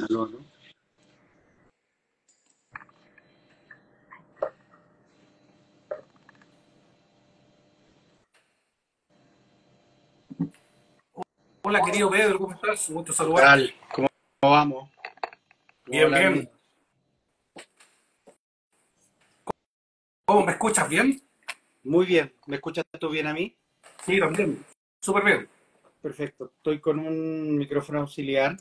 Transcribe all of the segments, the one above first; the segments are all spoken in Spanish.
Aló, aló. Hola, querido Pedro, ¿cómo estás? Un gusto ¿Qué saludarte. tal? ¿Cómo vamos? ¿Cómo va Bien, la vida? bien. ¿Cómo me escuchas? ¿Bien? Muy bien. ¿Me escuchas tú bien a mí? Sí, también. Súper bien. Perfecto. Estoy con un micrófono auxiliar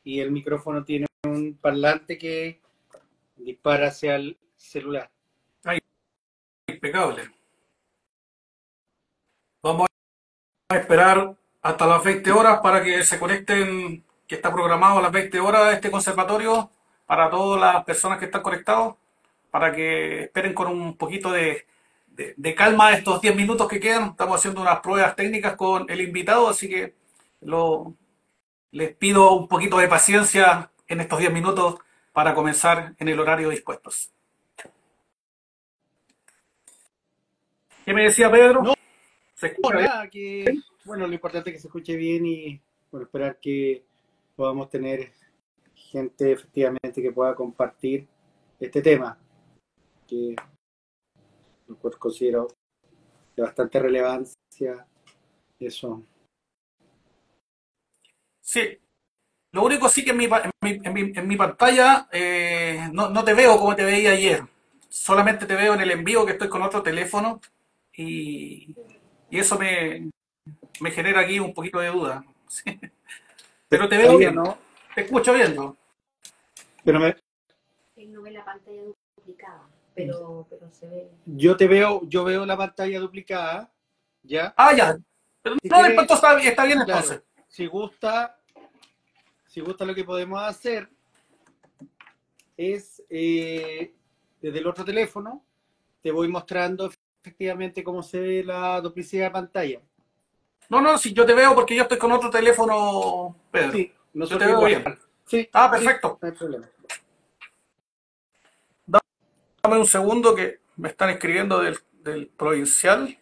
y el micrófono tiene un parlante que dispara hacia el celular. Ahí, impecable. Vamos a esperar hasta las 20 horas para que se conecten, que está programado a las 20 horas este conservatorio para todas las personas que están conectados, para que esperen con un poquito de calma estos 10 minutos que quedan. Estamos haciendo unas pruebas técnicas con el invitado, así que lo, les pido un poquito de paciencia en estos 10 minutos para comenzar en el horario dispuestos. ¿Qué me decía Pedro? No, ¿Se escucha bien? nada, que bueno, lo importante es que se escuche bien y bueno, esperar que podamos tener gente efectivamente que pueda compartir este tema, que pues, considero de bastante relevancia. Eso. Sí. Lo único sí que en mi pantalla no te veo como te veía ayer. Solamente te veo en el envío que estoy con otro teléfono y, y eso me genera aquí un poquito de duda. Sí. Pero te veo Ahí o bien. no, Te escucho bien, ¿no? pero me, Él no ve la pantalla duplicada, pero se ve. yo veo la pantalla duplicada, ¿ya? Ah, ya. Pero Si no, el quiere, pacto está bien claro, entonces. si gusta lo que podemos hacer es, desde el otro teléfono, te voy mostrando efectivamente cómo se ve la duplicidad de pantalla. No, no, si yo te veo porque yo estoy con otro teléfono, Pedro. Sí, Yo te nosotros veo igual. bien. Sí, Ah, sí, perfecto. no hay problema. Dame un segundo que me están escribiendo del provincial.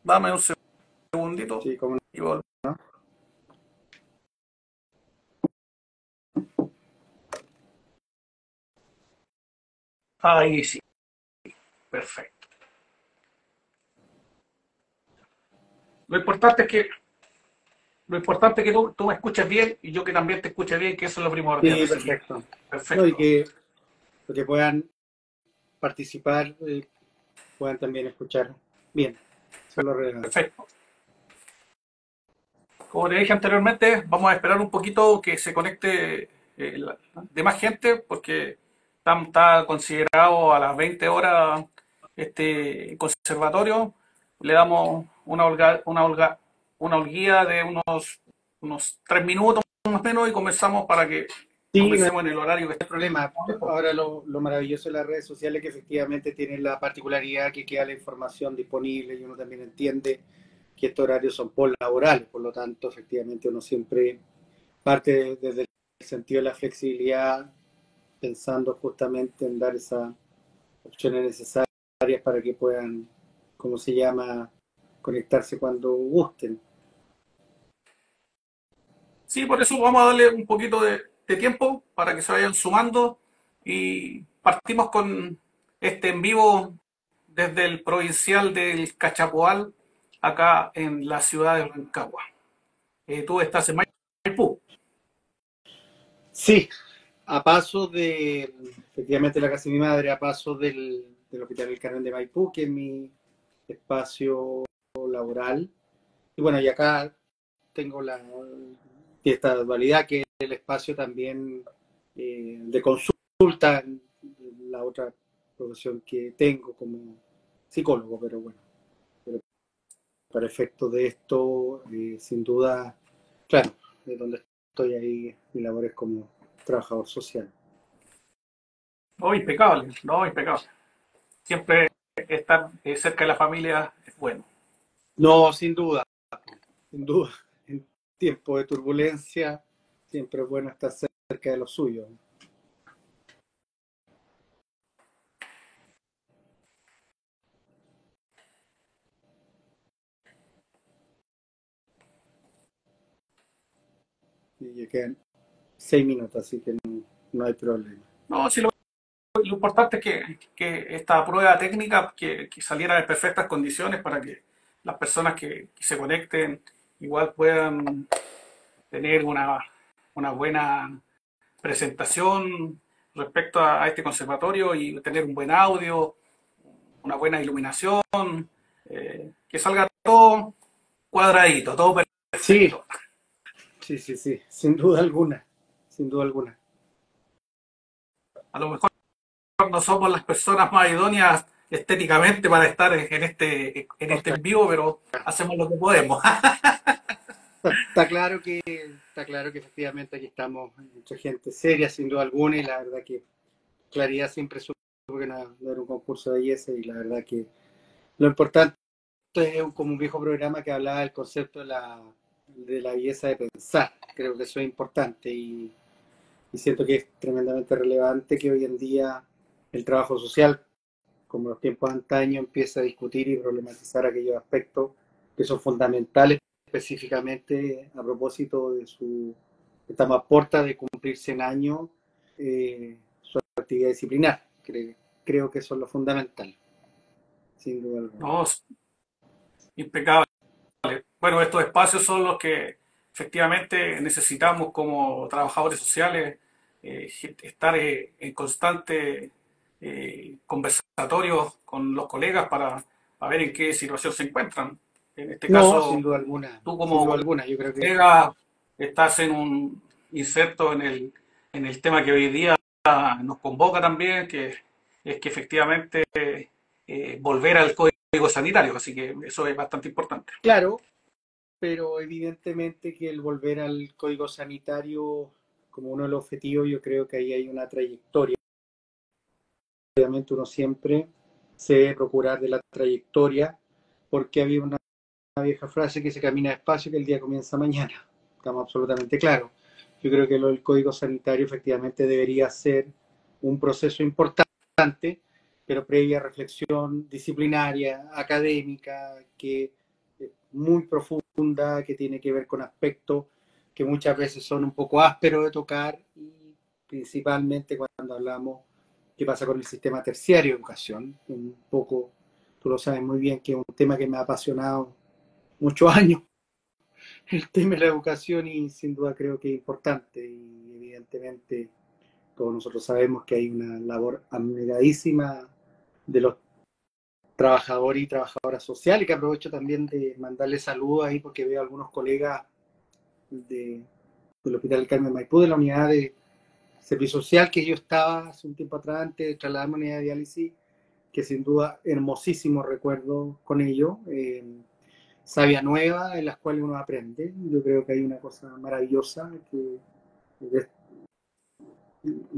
Dame un segundito Sí, cómo y volvemos. no. Ahí sí, perfecto. Lo importante es que, lo importante es que tú me escuches bien y yo que también te escuche bien, que eso es lo primordial. Sí, Así que, perfecto. No, y perfecto. que puedan participar, puedan también escuchar bien. Eso es lo relevante. Perfecto. Como te dije anteriormente, vamos a esperar un poquito que se conecte de más gente, porque está considerado a las 20 horas este conservatorio. Le damos una holguía de unos 3 minutos más o menos y comenzamos para que Sí, no hay comencemos en el horario que problema. está. Ahora lo maravilloso de las redes sociales es que efectivamente tienen la particularidad que queda la información disponible y uno también entiende que estos horarios son por laborales, por lo tanto, efectivamente uno siempre parte desde el sentido de la flexibilidad, pensando justamente en dar esas opciones necesarias para que puedan, ¿cómo se llama?, conectarse cuando gusten. Sí, por eso vamos a darle un poquito de tiempo para que se vayan sumando y partimos con este en vivo desde el provincial del Cachapoal, acá en la ciudad de Rancagua. Tú estás en Maipú. Sí, a paso de, efectivamente, la casa de mi madre, a paso del Hospital del Carmen de Maipú, que es mi espacio laboral. Y bueno, y acá tengo esta dualidad que es el espacio también, de consulta, la otra profesión que tengo como psicólogo, pero bueno, pero para efecto de esto, sin duda, claro, de donde estoy ahí, mi labor es como trabajador social. No, impecable, no, impecable. Siempre estar cerca de la familia es bueno. No, sin duda, en tiempo de turbulencia siempre es bueno estar cerca de los suyos. Y que 6 minutos, así que no hay problema. No, sí, lo importante es que esta prueba técnica que saliera en perfectas condiciones para que las personas que se conecten igual puedan tener una buena presentación respecto a este conservatorio y tener un buen audio, una buena iluminación, que salga todo cuadradito, todo Sí, perfecto. sí, sin duda alguna, sin duda alguna. A lo mejor no somos las personas más idóneas estéticamente para estar en este Está, en vivo, pero hacemos lo que podemos. está claro que efectivamente aquí estamos mucha gente seria, sin duda alguna, y la verdad que claridad siempre supo que no era un concurso de belleza, y la verdad que lo importante es como un viejo programa que hablaba del concepto de la belleza de pensar. Creo que eso es importante, y siento que es tremendamente relevante que hoy en día el trabajo social, como los tiempos de antaño, empieza a discutir y problematizar aquellos aspectos que son fundamentales, específicamente a propósito de estamos a puerta de cumplir 100 años, su actividad disciplinar. Creo que eso es lo fundamental, sin duda alguna. No, impecable. Bueno, estos espacios son los que efectivamente necesitamos como trabajadores sociales, estar en constante conversatorio con los colegas para ver en qué situación se encuentran. En este No, sin caso, duda alguna, tú sin como duda alguna, yo creo que colega estás en un inserto en el tema que hoy día nos convoca también, que es que efectivamente volver al código sanitario, así que eso es bastante importante. claro, pero evidentemente que el volver al código sanitario como uno de los objetivos, yo creo que ahí hay una trayectoria. Obviamente uno siempre se debe procurar de la trayectoria, porque había una vieja frase que se camina despacio que el día comienza mañana. Estamos absolutamente claros. Yo creo que el código sanitario efectivamente debería ser un proceso importante, pero previa reflexión disciplinaria, académica, que es muy profunda, que tiene que ver con aspectos que muchas veces son un poco ásperos de tocar, y principalmente cuando hablamos qué pasa con el sistema terciario de educación. Un poco, tú lo sabes muy bien, que es un tema que me ha apasionado muchos años, el tema de la educación, y sin duda creo que es importante, y evidentemente todos nosotros sabemos que hay una labor abnegadísima de los trabajadores y trabajadoras sociales, y que aprovecho también de mandarles saludos ahí porque veo a algunos colegas de, del Hospital del Carmen Maipú, de la unidad de servicio social que yo estaba hace un tiempo atrás antes de trasladarme a una unidad de diálisis, que sin duda hermosísimo recuerdo con ellos. Savia nueva en las cuales uno aprende. Yo creo que hay una cosa maravillosa de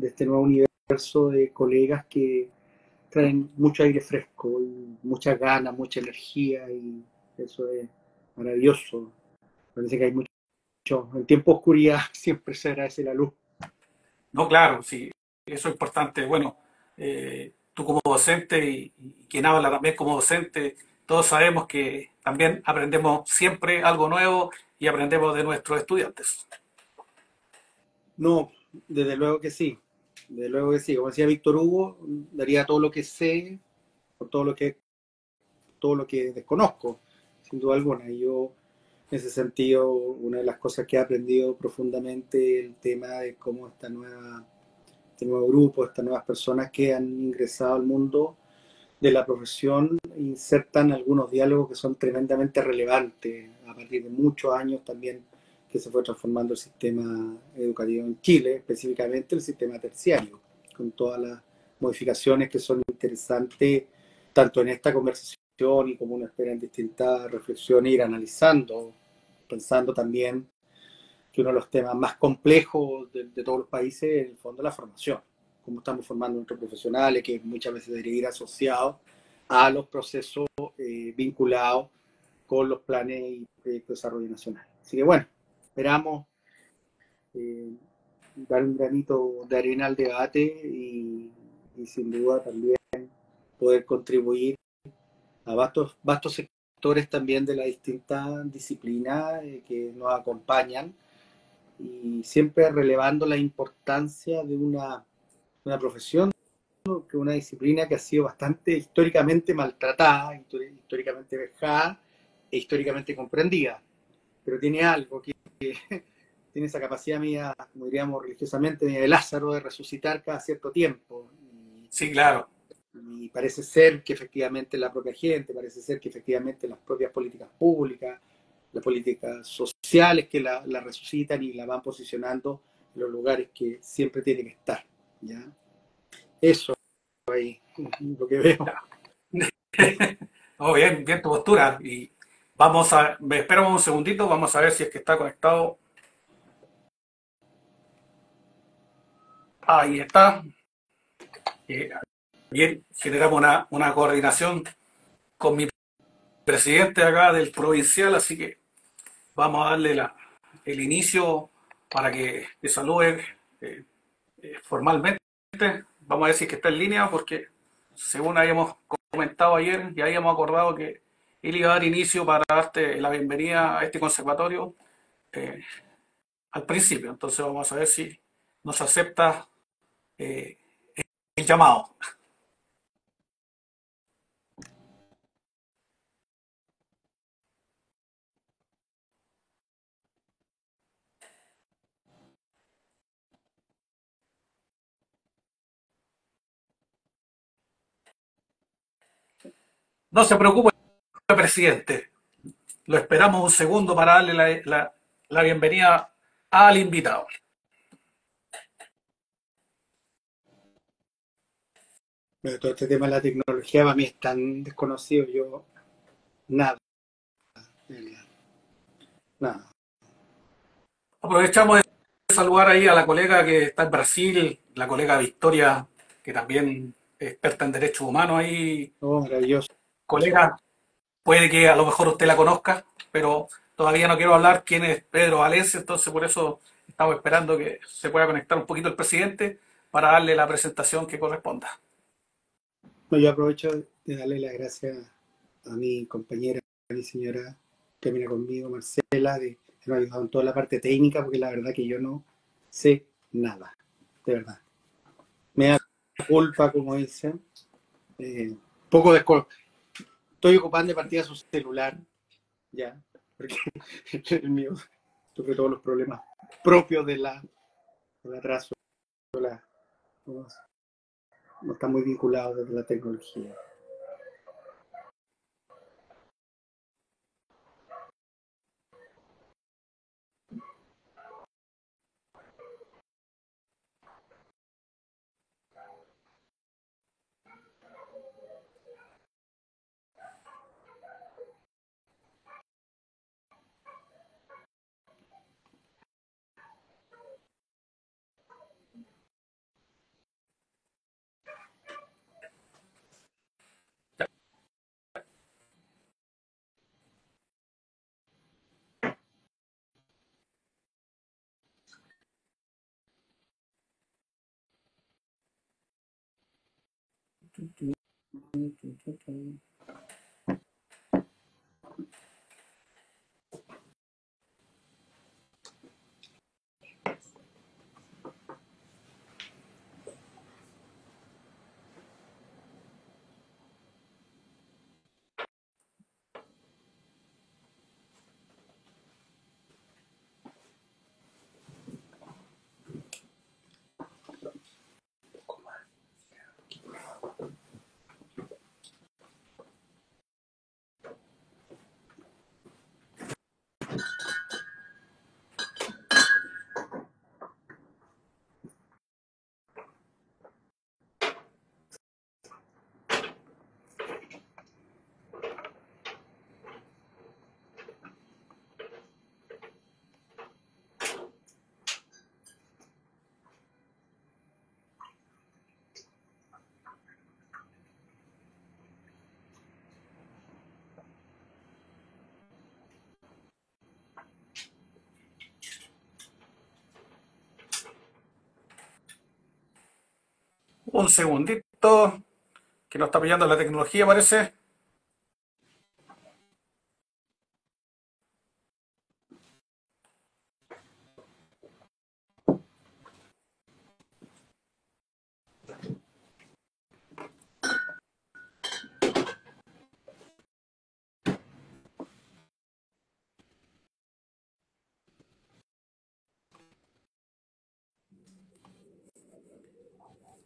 este nuevo universo de colegas que traen mucho aire fresco y muchas ganas, mucha energía, y eso es maravilloso. Parece que hay mucho, en tiempo de oscuridad siempre se agradece la luz. No, claro, sí, eso es importante. Bueno, tú como docente y quien habla también como docente, todos sabemos que también aprendemos siempre algo nuevo y aprendemos de nuestros estudiantes. No, desde luego que sí, desde luego que sí. Como decía Víctor Hugo, daría todo lo que sé por todo lo que desconozco, sin duda alguna. Y yo, en ese sentido, una de las cosas que he aprendido profundamente es el tema de cómo este nuevo grupo, estas nuevas personas que han ingresado al mundo de la profesión insertan algunos diálogos que son tremendamente relevantes a partir de muchos años también que se fue transformando el sistema educativo en Chile, específicamente el sistema terciario, con todas las modificaciones que son interesantes tanto en esta conversación y como uno espera en distintas reflexiones ir analizando, pensando también que uno de los temas más complejos de todos los países es en el fondo la formación, cómo estamos formando a nuestros profesionales, que muchas veces debería ir asociado a los procesos vinculados con los planes y proyectos de desarrollo nacional. Así que bueno, esperamos eh, dar un granito de arena al debate, y sin duda también poder contribuir a vastos sectores también de las distintas disciplinas que nos acompañan y siempre relevando la importancia de una profesión, que una disciplina que ha sido bastante históricamente maltratada, históricamente vejada e históricamente comprendida, pero tiene algo que tiene esa capacidad mía, como diríamos religiosamente, de Lázaro, de resucitar cada cierto tiempo. Sí, claro. Y parece ser que efectivamente la propia gente, parece ser que efectivamente las propias políticas públicas, las políticas sociales que la resucitan y la van posicionando en los lugares que siempre tiene que estar. ¿Ya? Eso ahí, lo que veo. Oh, bien, bien tu postura. Y vamos a, esperamos un segundito, vamos a ver si es que está conectado. Ahí está. Eh, Bien, generamos una coordinación con mi presidente acá del provincial, así que vamos a darle el inicio para que te salude eh, formalmente. Vamos a ver si es que está en línea, porque según habíamos comentado ayer, ya habíamos acordado que él iba a dar inicio para darte la bienvenida a este conservatorio eh, al principio. Entonces vamos a ver si nos acepta eh, el llamado. No se preocupe, presidente. Lo esperamos un segundo para darle la bienvenida al invitado. Pero todo este tema de la tecnología para mí es tan desconocido, yo nada, nada. Aprovechamos de saludar ahí a la colega que está en Brasil, la colega Victoria, que también es experta en derechos humanos ahí. Oh, maravilloso. Colega, puede que a lo mejor usted la conozca, pero todavía no quiero hablar quién es Pedro Valencia, entonces por eso estamos esperando que se pueda conectar un poquito el presidente para darle la presentación que corresponda. No, yo aprovecho de darle las gracias a mi compañera, a mi señora que viene conmigo, Marcela, de que nos ha ayudado en toda la parte técnica, porque la verdad que yo no sé nada, de verdad. Me da culpa, como dicen. Poco estoy ocupando de partida su celular, ya, porque el mío sufre todos los problemas propios del atraso, no, no está muy vinculado desde la tecnología. Un segundito, que nos está pillando la tecnología, parece.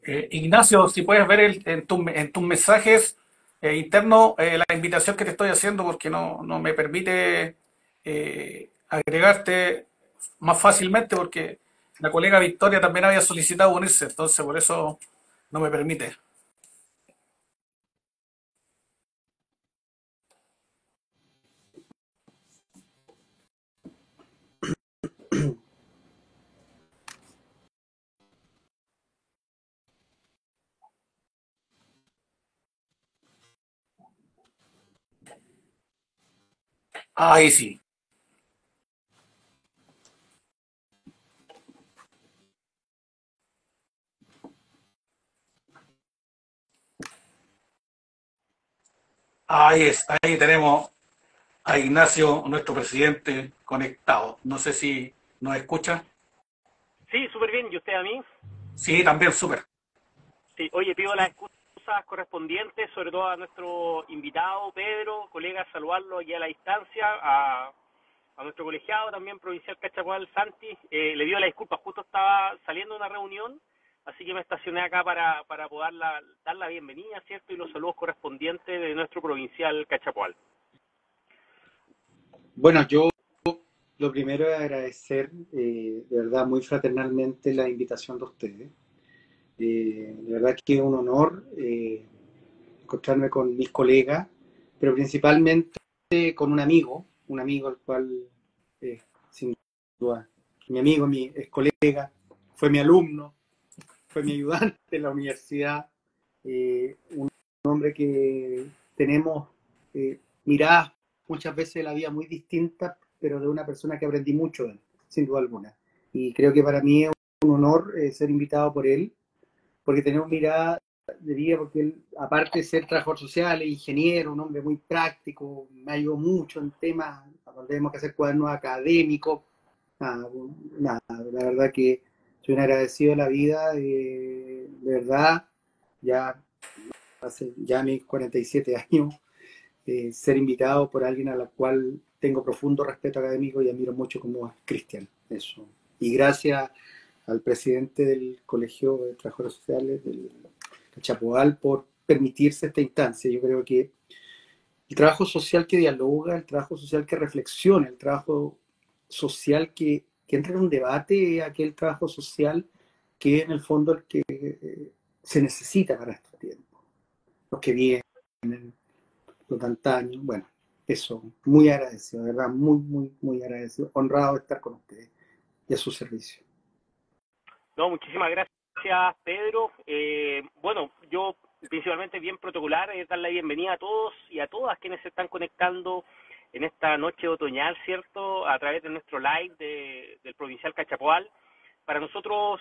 Ignacio, si puedes ver en tus mensajes internos la invitación que te estoy haciendo, porque no me permite agregarte más fácilmente, porque la colega Victoria también había solicitado unirse, entonces por eso no me permite. Ahí sí. Ahí tenemos a Ignacio, nuestro presidente, conectado. No sé si nos escucha. Sí, súper bien. ¿Y usted a mí? Sí, también súper. Sí, oye, pido las excusas correspondientes, sobre todo a nuestro invitado, Pedro, colega, saludarlo aquí a la distancia, a nuestro colegiado también, provincial Cachapoal, Santi. Le pido las disculpas, justo estaba saliendo de una reunión, así que me estacioné acá para poder dar la bienvenida, ¿cierto? Y los saludos correspondientes de nuestro provincial Cachapoal. Bueno, yo lo primero es agradecer de verdad muy fraternalmente la invitación de ustedes. De verdad que es un honor encontrarme con mis colegas, pero principalmente con un amigo al cual, sin duda, mi amigo, mi ex colega, fue mi alumno, fue mi ayudante en la universidad, un hombre que tenemos miradas muchas veces de la vida muy distintas, pero de una persona que aprendí mucho de él, sin duda alguna. Y creo que para mí es un honor ser invitado por él, porque tenemos mirada de vida, porque él, aparte de ser trabajador social, es ingeniero, un hombre muy práctico, me ayudó mucho en temas, cuando tenemos que hacer cuadernos académicos, nada, la verdad que soy un agradecido de la vida, de verdad, ya hace ya mis 47 años, ser invitado por alguien a la cual tengo profundo respeto académico y admiro mucho como es Cristian, eso. Y gracias al presidente del Colegio de Trabajadores Sociales del Cachapoal por permitirse esta instancia. Yo creo que el trabajo social que dialoga, el trabajo social que reflexiona, el trabajo social que entra en un debate, es aquel trabajo social que es en el fondo el que se necesita para estos tiempos. Los que vienen, los de antaño, bueno, eso, muy agradecido, de verdad, muy agradecido, honrado de estar con ustedes y a su servicio. No, muchísimas gracias, Pedro. Bueno, yo principalmente bien protocolar, dar la bienvenida a todos y a todas quienes se están conectando en esta noche otoñal, ¿cierto? A través de nuestro live del Provincial Cachapoal. Para nosotros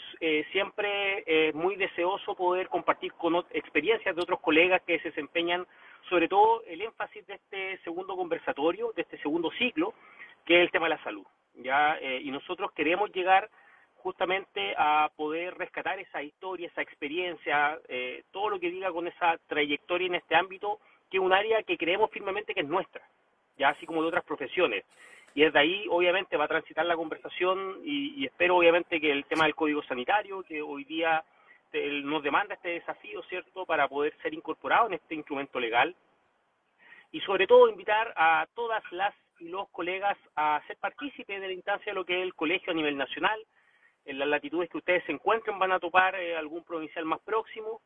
siempre es muy deseoso poder compartir con experiencias de otros colegas que se desempeñan, sobre todo el énfasis de este segundo conversatorio, de este segundo ciclo, que es el tema de la salud. ¿Ya? Y nosotros queremos llegar justamente a poder rescatar esa historia, esa experiencia, todo lo que diga con esa trayectoria en este ámbito, que es un área que creemos firmemente que es nuestra, ya así como de otras profesiones. Y desde ahí, obviamente, va a transitar la conversación y espero, obviamente, que el tema del código sanitario, que hoy día nos demanda este desafío, ¿cierto?, para poder ser incorporado en este instrumento legal. Y sobre todo, invitar a todas las y los colegas a ser partícipes de la instancia de lo que es el colegio a nivel nacional. En las latitudes que ustedes se encuentren van a topar algún provincial más próximo,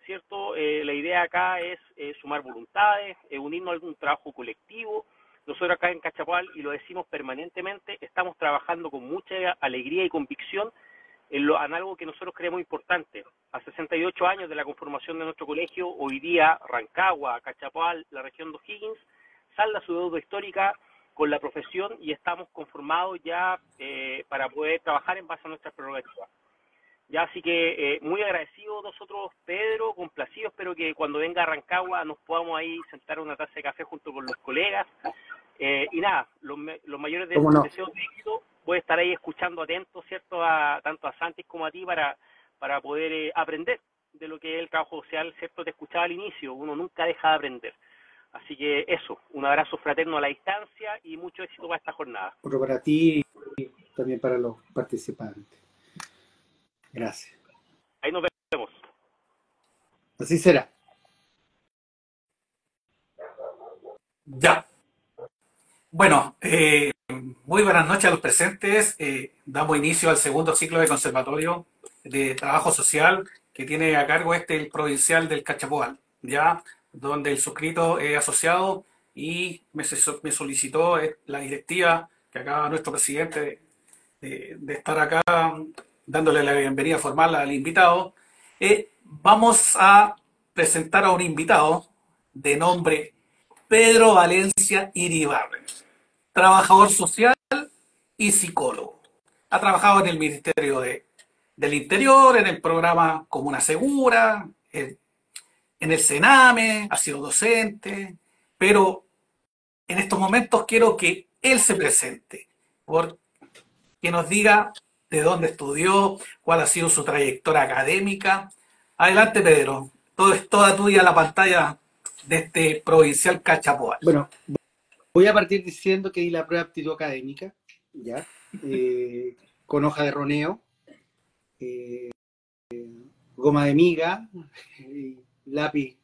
¿cierto? La idea acá es sumar voluntades, unirnos a algún trabajo colectivo. Nosotros acá en Cachapoal, y lo decimos permanentemente, estamos trabajando con mucha alegría y convicción en algo que nosotros creemos importante. A 68 años de la conformación de nuestro colegio, hoy día Rancagua, Cachapoal, la región de O'Higgins, salda su deuda histórica con la profesión y estamos conformados ya para poder trabajar en base a nuestras prerrogativas. Ya, así que muy agradecidos nosotros, Pedro, complacidos, espero que cuando venga a Rancagua nos podamos ahí sentar a una taza de café junto con los colegas. Y nada, los mayores No? deseos de éxito, voy a estar ahí escuchando atento, ¿cierto?, tanto a Santis como a ti para poder aprender de lo que es el trabajo social, ¿cierto? Te escuchaba al inicio, uno nunca deja de aprender. Así que eso, un abrazo fraterno a la distancia y mucho éxito para esta jornada. Otro para ti y también para los participantes. Gracias. Ahí nos vemos. Así será. Ya. Bueno, muy buenas noches a los presentes. Damos inicio al segundo ciclo de conservatorio de trabajo social que tiene a cargo el provincial del Cachapoal, ya, donde el suscrito es asociado y me solicitó la directiva que acaba nuestro presidente de estar acá dándole la bienvenida formal al invitado. Vamos a presentar a un invitado de nombre Pedro Valencia Iribarren, trabajador social y psicólogo. Ha trabajado en el del Interior, en el programa Comuna Segura, en el Sename, ha sido docente, pero en estos momentos quiero que él se presente, que nos diga de dónde estudió, cuál ha sido su trayectoria académica. Adelante, Pedro. Todo es toda tuya la pantalla de este provincial Cachapoal. Bueno, voy a partir diciendo que di la prueba de aptitud académica, ¿ya? Con hoja de roneo, goma de miga, lápiz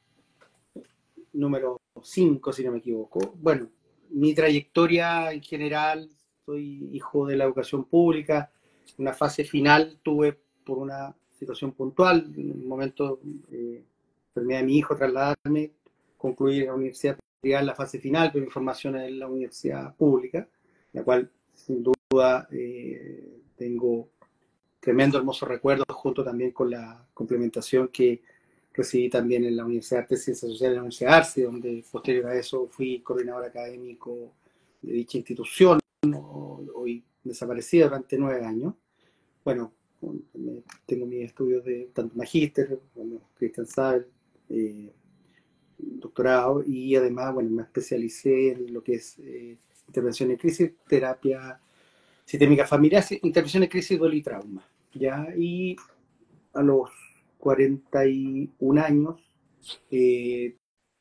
número 5, si no me equivoco. Bueno, mi trayectoria en general, soy hijo de la educación pública. Una fase final tuve por una situación puntual, en el momento enfermedad de mi hijo, trasladarme, concluir en la universidad privada la fase final, pero mi formación en la universidad pública, la cual sin duda tengo tremendo hermoso recuerdo, junto también con la complementación que recibí también en la Universidad de Artes y Ciencias Sociales de la Universidad de Arce, donde posterior a eso fui coordinador académico de dicha institución, hoy desaparecida durante 9 años. Bueno, tengo mis estudios de tanto magíster como Cristian Sabel, doctorado, y además, bueno, me especialicé en lo que es intervención en crisis, terapia sistémica familiar, intervención en crisis, duelo y trauma, ¿ya? Y a los 41 años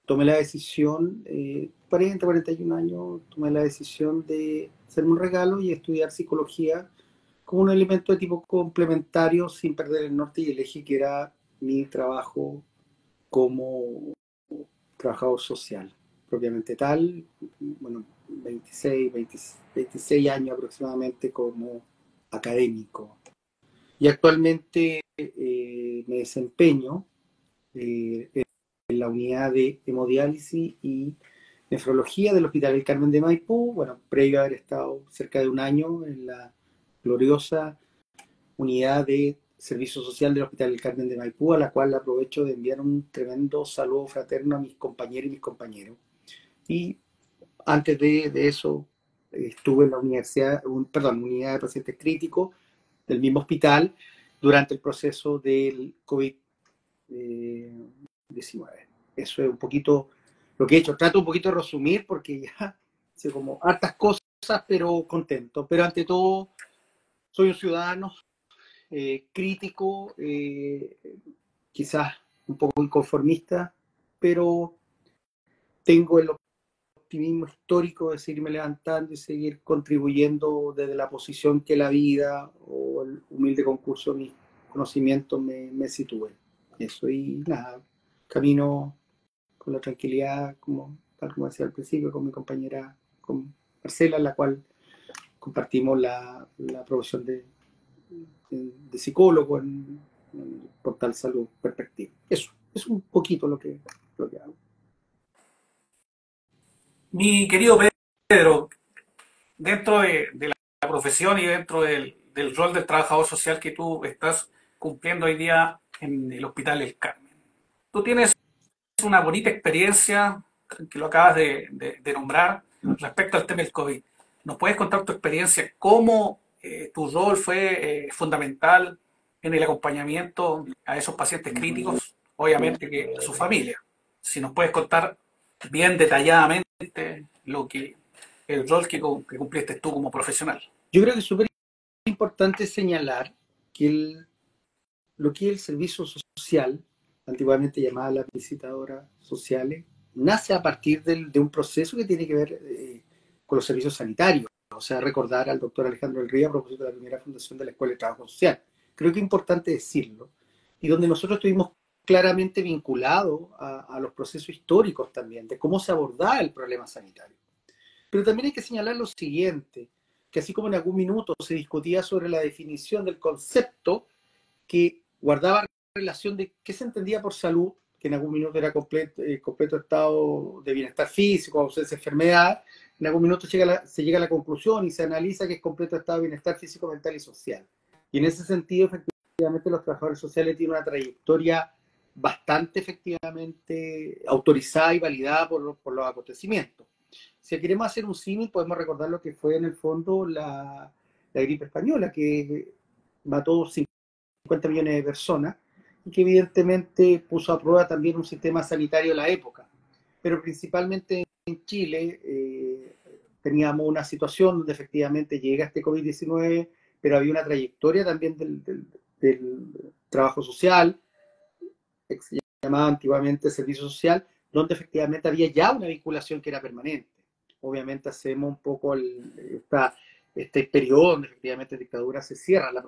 tomé la decisión, 41 años, tomé la decisión de hacerme un regalo y estudiar psicología como un elemento de tipo complementario sin perder el norte y el eje que era mi trabajo como trabajador social, propiamente tal. Bueno, 26 años aproximadamente como académico. Y actualmente me desempeño en la unidad de hemodiálisis y nefrología del Hospital del Carmen de Maipú, bueno, previo a haber estado cerca de un año en la gloriosa unidad de servicio social del Hospital del Carmen de Maipú, a la cual aprovecho de enviar un tremendo saludo fraterno a mis compañeros y mis compañeros. Y antes de eso estuve en la unidad de pacientes críticos del mismo hospital durante el proceso del COVID-19. Eso es un poquito lo que he hecho. Trato un poquito de resumir porque ya sé como hartas cosas, pero contento. Pero ante todo, soy un ciudadano crítico, quizás un poco inconformista, pero tengo el optimismo histórico de seguirme levantando y seguir contribuyendo desde la posición que la vida o el humilde concurso de mis conocimientos me sitúe. Eso, y nada, camino con la tranquilidad, tal como decía al principio, con mi compañera, con Marcela, la cual compartimos la profesión de psicólogo en el portal Salud Perspectiva. Eso es un poquito lo que hago. Mi querido Pedro, dentro de la profesión y dentro del rol del trabajador social que tú estás cumpliendo hoy día en el Hospital del Carmen, tú tienes una bonita experiencia que lo acabas de nombrar respecto al tema del COVID. ¿Nos puedes contar tu experiencia? ¿Cómo tu rol fue fundamental en el acompañamiento a esos pacientes críticos? Obviamente que a su familia. Si nos puedes contar bien detalladamente el rol que cumpliste tú como profesional. Yo creo que es súper importante señalar que lo que es el servicio social, antiguamente llamada las visitadoras sociales, nace a partir de un proceso que tiene que ver con los servicios sanitarios. O sea, recordar al doctor Alejandro del Río a propósito de la primera fundación de la Escuela de Trabajo Social. Creo que es importante decirlo. Y donde nosotros tuvimos claramente vinculado a los procesos históricos también, de cómo se abordaba el problema sanitario. Pero también hay que señalar lo siguiente, que así como en algún minuto se discutía sobre la definición del concepto que guardaba relación de qué se entendía por salud, que en algún minuto era completo estado de bienestar físico, ausencia de enfermedad, en algún minuto se llega a la conclusión y se analiza que es completo estado de bienestar físico, mental y social. Y en ese sentido, efectivamente, los trabajadores sociales tienen una trayectoria bastante efectivamente autorizada y validada por los acontecimientos. Si queremos hacer un símil, podemos recordar lo que fue en el fondo la gripe española, que mató 50 millones de personas y que evidentemente puso a prueba también un sistema sanitario de la época. Pero principalmente en Chile teníamos una situación donde efectivamente llega este COVID-19, pero había una trayectoria también del trabajo social, que se llamaba antiguamente servicio social, donde efectivamente había ya una vinculación que era permanente. Obviamente hacemos un poco este periodo donde efectivamente la dictadura se cierra la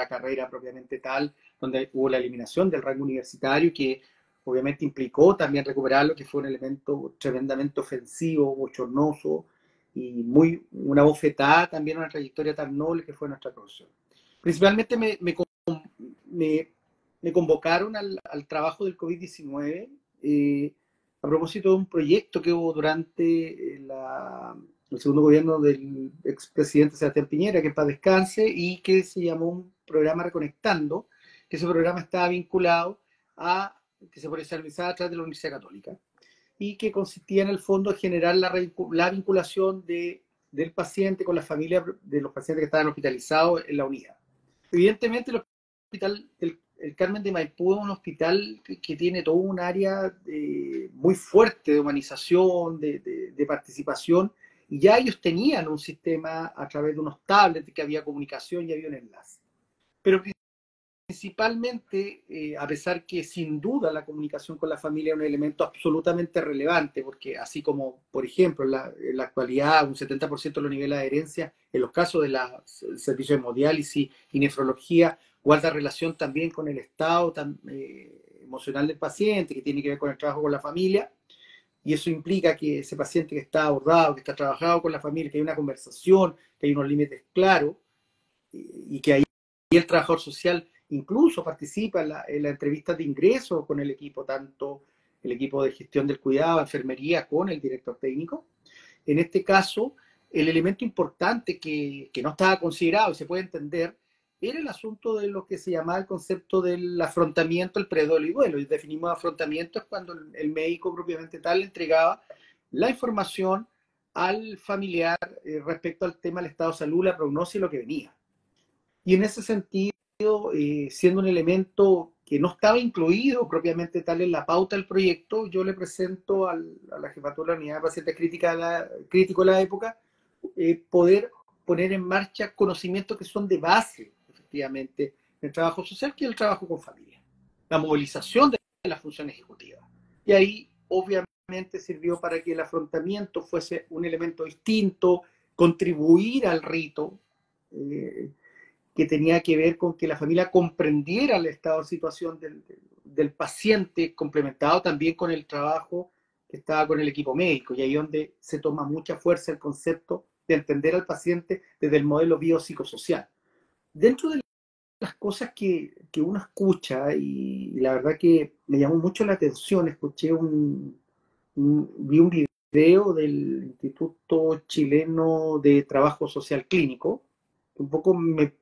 carrera propiamente tal, donde hubo la eliminación del rango universitario, que obviamente implicó también recuperar lo que fue un elemento tremendamente ofensivo, bochornoso, y una bofetada también a una trayectoria tan noble que fue nuestra profesión. Principalmente me convocaron al trabajo del COVID-19 a propósito de un proyecto que hubo durante el segundo gobierno del expresidente Sebastián Piñera, que en paz descanse, y que se llamó un programa Reconectando, que ese programa estaba vinculado que se realizaba a través de la Universidad Católica, y que consistía en el fondo en generar la vinculación del paciente con la familia de los pacientes que estaban hospitalizados en la unidad. Evidentemente, el Carmen de Maipú es un hospital que tiene todo un área muy fuerte de humanización, de participación, y ya ellos tenían un sistema a través de unos tablets que había comunicación y había un enlace. Pero principalmente, a pesar que sin duda la comunicación con la familia es un elemento absolutamente relevante, porque así como, por ejemplo, en la actualidad un 70% de los niveles de adherencia, en los casos del servicio de hemodiálisis y nefrología, guarda relación también con el estado emocional del paciente, que tiene que ver con el trabajo con la familia, y eso implica que ese paciente que está abordado, que está trabajado con la familia, que hay una conversación, que hay unos límites claros, y que ahí el trabajador social incluso participa en la entrevista de ingreso con el equipo, tanto el equipo de gestión del cuidado, enfermería, con el director técnico. En este caso, el elemento importante que no estaba considerado y se puede entender era el asunto de lo que se llamaba el concepto del afrontamiento, el preduelo y duelo. Y definimos afrontamiento es cuando el médico propiamente tal entregaba la información al familiar respecto al tema del estado de salud, la prognosis y lo que venía. Y en ese sentido, siendo un elemento que no estaba incluido propiamente tal en la pauta del proyecto, yo le presento a la jefatura de la unidad de pacientes crítico de la época poder poner en marcha conocimientos que son de base, efectivamente, en el trabajo social, que es el trabajo con familia, la movilización de la función ejecutiva. Y ahí, obviamente, sirvió para que el afrontamiento fuese un elemento distinto, contribuir al rito, que tenía que ver con que la familia comprendiera el estado de situación del paciente, complementado también con el trabajo que estaba con el equipo médico, y ahí es donde se toma mucha fuerza el concepto de entender al paciente desde el modelo biopsicosocial. Dentro de las cosas que uno escucha, y la verdad que me llamó mucho la atención, vi un video del Instituto Chileno de Trabajo Social Clínico, que un poco me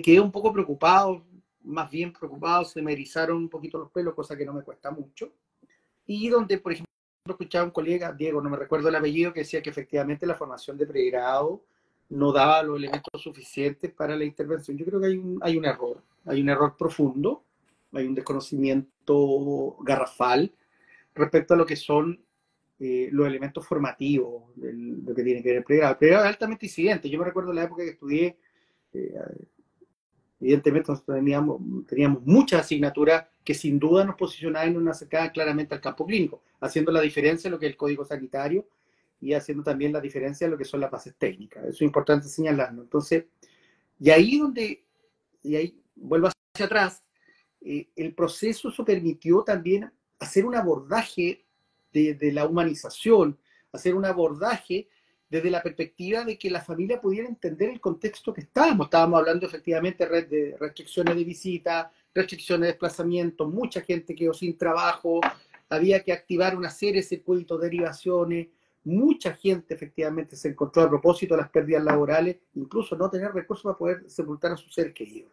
quedé un poco preocupado, más bien preocupado, se me erizaron un poquito los pelos, cosa que no me cuesta mucho. Y donde, por ejemplo, escuchaba a un colega, Diego, no me recuerdo el apellido, que decía que efectivamente la formación de pregrado no daba los elementos suficientes para la intervención. Yo creo que hay un error profundo, hay un desconocimiento garrafal respecto a lo que son los elementos formativos de lo que tiene que ver el pregrado. El pregrado es altamente incidente. Yo me recuerdo la época que estudié, evidentemente nosotros teníamos muchas asignaturas que sin duda nos posicionaban y nos acercaban claramente al campo clínico, haciendo la diferencia en lo que es el código sanitario y haciendo también la diferencia en lo que son las bases técnicas. Eso es importante señalarlo. Entonces, y ahí vuelvo hacia atrás, el proceso eso permitió también hacer un abordaje de la humanización, hacer un abordaje desde la perspectiva de que la familia pudiera entender el contexto que estábamos. Estábamos hablando efectivamente de restricciones de visita, restricciones de desplazamiento, mucha gente quedó sin trabajo, había que activar una serie de circuitos, derivaciones, mucha gente efectivamente se encontró a propósito de las pérdidas laborales, incluso no tener recursos para poder sepultar a sus seres queridos.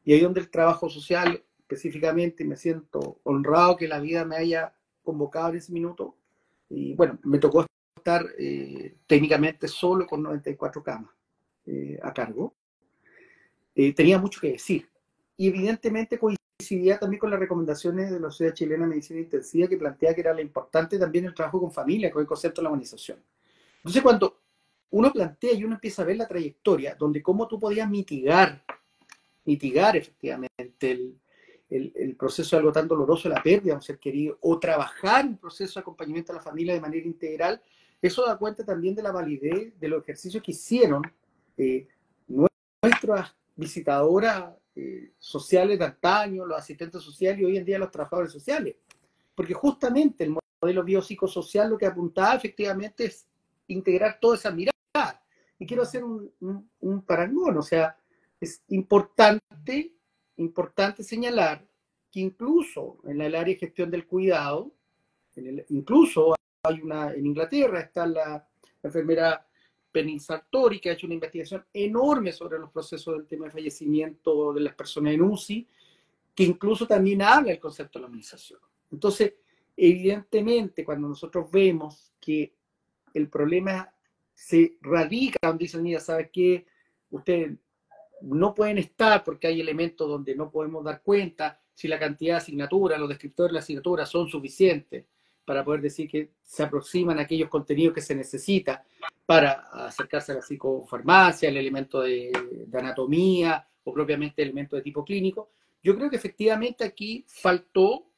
Y ahí donde el trabajo social, específicamente, me siento honrado que la vida me haya convocado en ese minuto, y bueno, me tocó estar técnicamente solo con 94 camas a cargo. Tenía mucho que decir. Y evidentemente coincidía también con las recomendaciones de la Sociedad Chilena de Medicina Intensiva, que plantea que era lo importante también el trabajo con familia, con el concepto de la humanización. Entonces, cuando uno plantea y uno empieza a ver la trayectoria, donde cómo tú podías mitigar efectivamente el proceso de algo tan doloroso, la pérdida de un ser querido, o trabajar un proceso de acompañamiento a la familia de manera integral, eso da cuenta también de la validez de los ejercicios que hicieron nuestras visitadoras sociales de antaño, los asistentes sociales y hoy en día los trabajadores sociales. Porque justamente el modelo biopsicosocial lo que apuntaba efectivamente es integrar toda esa mirada. Y quiero hacer un parangón, o sea, es importante señalar que incluso en el área de gestión del cuidado, incluso hay en Inglaterra está la enfermera Penny Sartori, que ha hecho una investigación enorme sobre los procesos del tema de fallecimiento de las personas en UCI, que incluso también habla del concepto de la humanización. Entonces, evidentemente, cuando nosotros vemos que el problema se radica donde dicen, mira, ¿sabe qué? Ustedes no pueden estar porque hay elementos donde no podemos dar cuenta si la cantidad de asignaturas, los descriptores de la asignatura son suficientes para poder decir que se aproximan a aquellos contenidos que se necesita para acercarse a la psicofarmacia, el elemento de anatomía o propiamente elementos de tipo clínico. Yo creo que efectivamente aquí faltó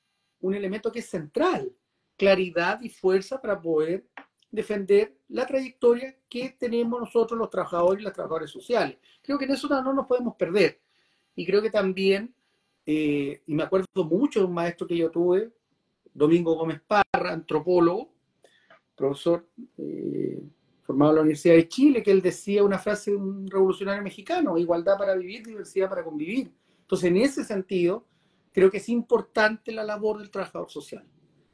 un elemento que es central, claridad y fuerza para poder defender la trayectoria que tenemos nosotros los trabajadores y las trabajadoras sociales. Creo que en eso no nos podemos perder. Y creo que también, y me acuerdo mucho de un maestro que yo tuve, Domingo Gómez Parra, antropólogo, profesor formado en la Universidad de Chile, que él decía una frase de un revolucionario mexicano: igualdad para vivir, diversidad para convivir. Entonces, en ese sentido, creo que es importante la labor del trabajador social.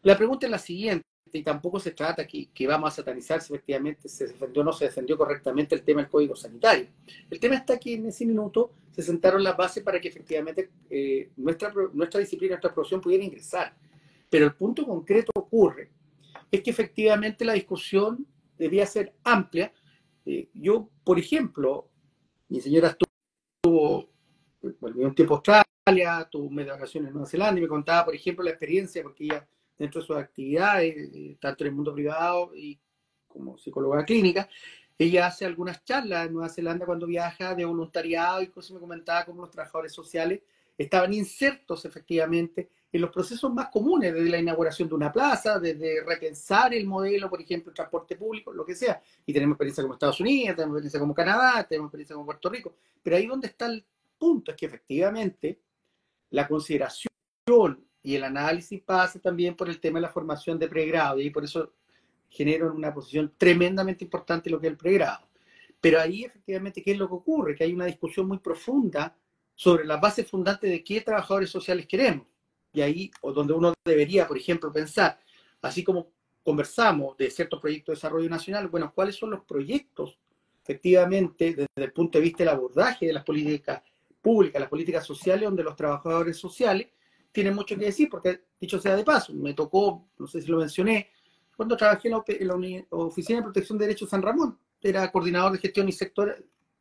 La pregunta es la siguiente, y tampoco se trata que vamos a satanizar si efectivamente se defendió o no se defendió correctamente el tema del Código Sanitario. El tema está que en ese minuto se sentaron las bases para que efectivamente nuestra disciplina, nuestra profesión pudiera ingresar. Pero el punto concreto ocurre es que efectivamente la discusión debía ser amplia. Yo, por ejemplo, mi señora volvió un tiempo a Australia, tuvo media vacaciones en Nueva Zelanda y me contaba, por ejemplo, la experiencia, porque ella, dentro de sus actividades, tanto en el mundo privado y como psicóloga clínica, ella hace algunas charlas en Nueva Zelanda cuando viaja de voluntariado, y cosas me comentaba cómo los trabajadores sociales estaban insertos efectivamente en los procesos más comunes, desde la inauguración de una plaza, desde repensar el modelo, por ejemplo, el transporte público, lo que sea. Y tenemos experiencia como Estados Unidos, tenemos experiencia como Canadá, tenemos experiencia como Puerto Rico. Pero ahí donde está el punto es que efectivamente la consideración y el análisis pasa también por el tema de la formación de pregrado, y por eso generan una posición tremendamente importante lo que es el pregrado. Pero ahí efectivamente, ¿qué es lo que ocurre? Que hay una discusión muy profunda sobre las bases fundantes de qué trabajadores sociales queremos. Y ahí donde uno debería, por ejemplo, pensar, así como conversamos de ciertos proyectos de desarrollo nacional, bueno, ¿cuáles son los proyectos, efectivamente, desde el punto de vista del abordaje de las políticas públicas, las políticas sociales, donde los trabajadores sociales tienen mucho que decir? Porque, dicho sea de paso, me tocó, no sé si lo mencioné, cuando trabajé en la Oficina de Protección de Derechos San Ramón, era coordinador de gestión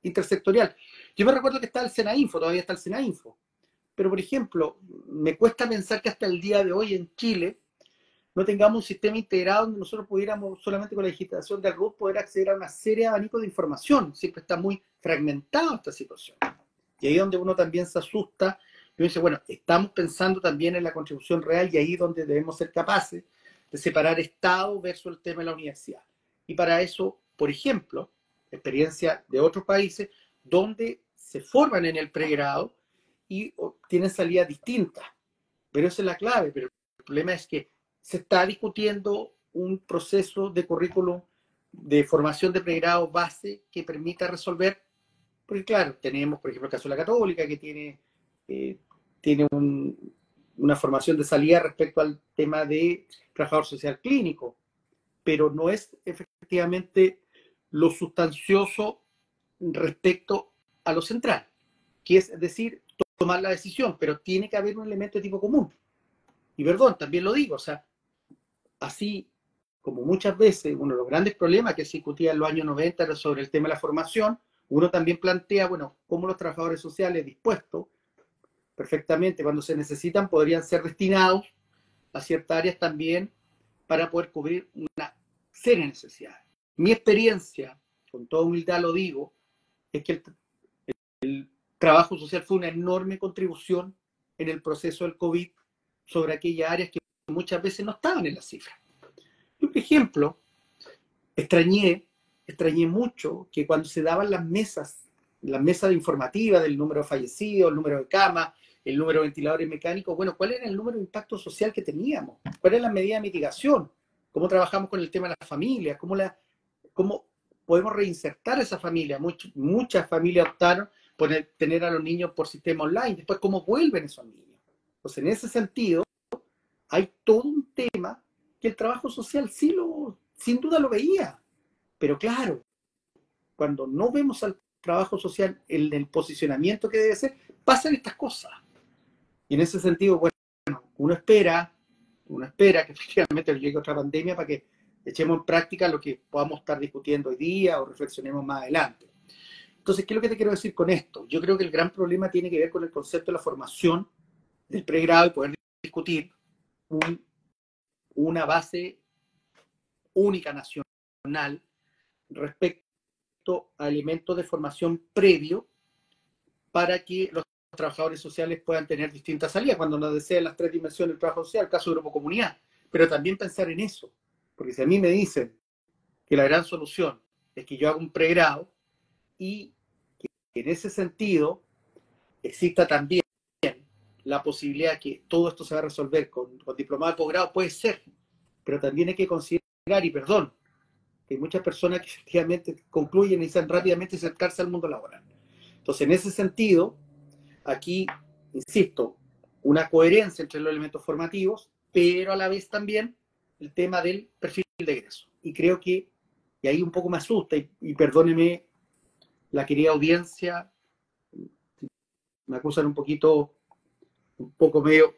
intersectorial. Yo me recuerdo que estaba el SENAINFO, todavía está el SENAINFO. Pero, por ejemplo, me cuesta pensar que hasta el día de hoy en Chile no tengamos un sistema integrado donde nosotros pudiéramos, solamente con la digitalización del RUT, poder acceder a una serie de abanicos de información. Siempre está muy fragmentada esta situación. Y ahí es donde uno también se asusta y dice, bueno, estamos pensando también en la contribución real, y ahí es donde debemos ser capaces de separar Estado versus el tema de la universidad. Y para eso, por ejemplo, experiencia de otros países donde se forman en el pregrado y tienen salidas distintas. Pero esa es la clave. Pero el problema es que se está discutiendo un proceso de currículum de formación de pregrado base que permita resolver, porque claro, tenemos, por ejemplo, el caso de la Católica, que tiene una formación de salida respecto al tema de trabajador social clínico, pero no es efectivamente lo sustancioso respecto a lo central, que es decir, tomar la decisión, pero tiene que haber un elemento de tipo común. Y perdón, también lo digo, o sea, así como muchas veces uno de los grandes problemas que se discutía en los años 90 era sobre el tema de la formación, uno también plantea, bueno, cómo los trabajadores sociales dispuestos perfectamente cuando se necesitan podrían ser destinados a ciertas áreas también para poder cubrir una serie de necesidades. Mi experiencia, con toda humildad lo digo, es que el trabajo social fue una enorme contribución en el proceso del COVID sobre aquellas áreas que muchas veces no estaban en la cifra. Yo, por ejemplo, extrañé mucho que cuando se daban las mesas informativas del número de fallecidos, el número de camas, el número de ventiladores mecánicos, bueno, ¿cuál era el número de impacto social que teníamos? ¿Cuál era la medida de mitigación? ¿Cómo trabajamos con el tema de las familias? ¿Cómo podemos reinsertar a esa familia? Muchas familias optaron por tener a los niños por sistema online. Después, ¿cómo vuelven esos niños? Pues en ese sentido, hay todo un tema que el trabajo social sin duda lo veía. Pero claro, cuando no vemos al trabajo social en el posicionamiento que debe ser, pasan estas cosas. Y en ese sentido, bueno, uno espera que efectivamente llegue otra pandemia para que echemos en práctica lo que podamos estar discutiendo hoy día o reflexionemos más adelante. Entonces, ¿qué es lo que te quiero decir con esto? Yo creo que el gran problema tiene que ver con el concepto de la formación del pregrado y poder discutir una base única nacional respecto a elementos de formación previo para que los trabajadores sociales puedan tener distintas salidas cuando nos desean las tres dimensiones del trabajo social, el caso de grupo comunidad, pero también pensar en eso, porque si a mí me dicen que la gran solución es que yo haga un pregrado y que en ese sentido exista también la posibilidad de que todo esto se va a resolver con diplomado de posgrado, puede ser, pero también hay que considerar, y perdón, que hay muchas personas que efectivamente concluyen y necesitan rápidamente acercarse al mundo laboral. Entonces, en ese sentido, aquí, insisto, una coherencia entre los elementos formativos, pero a la vez también el tema del perfil de egreso. Y creo que, y ahí un poco me asusta, y perdóneme la querida audiencia, me acusan un poco medio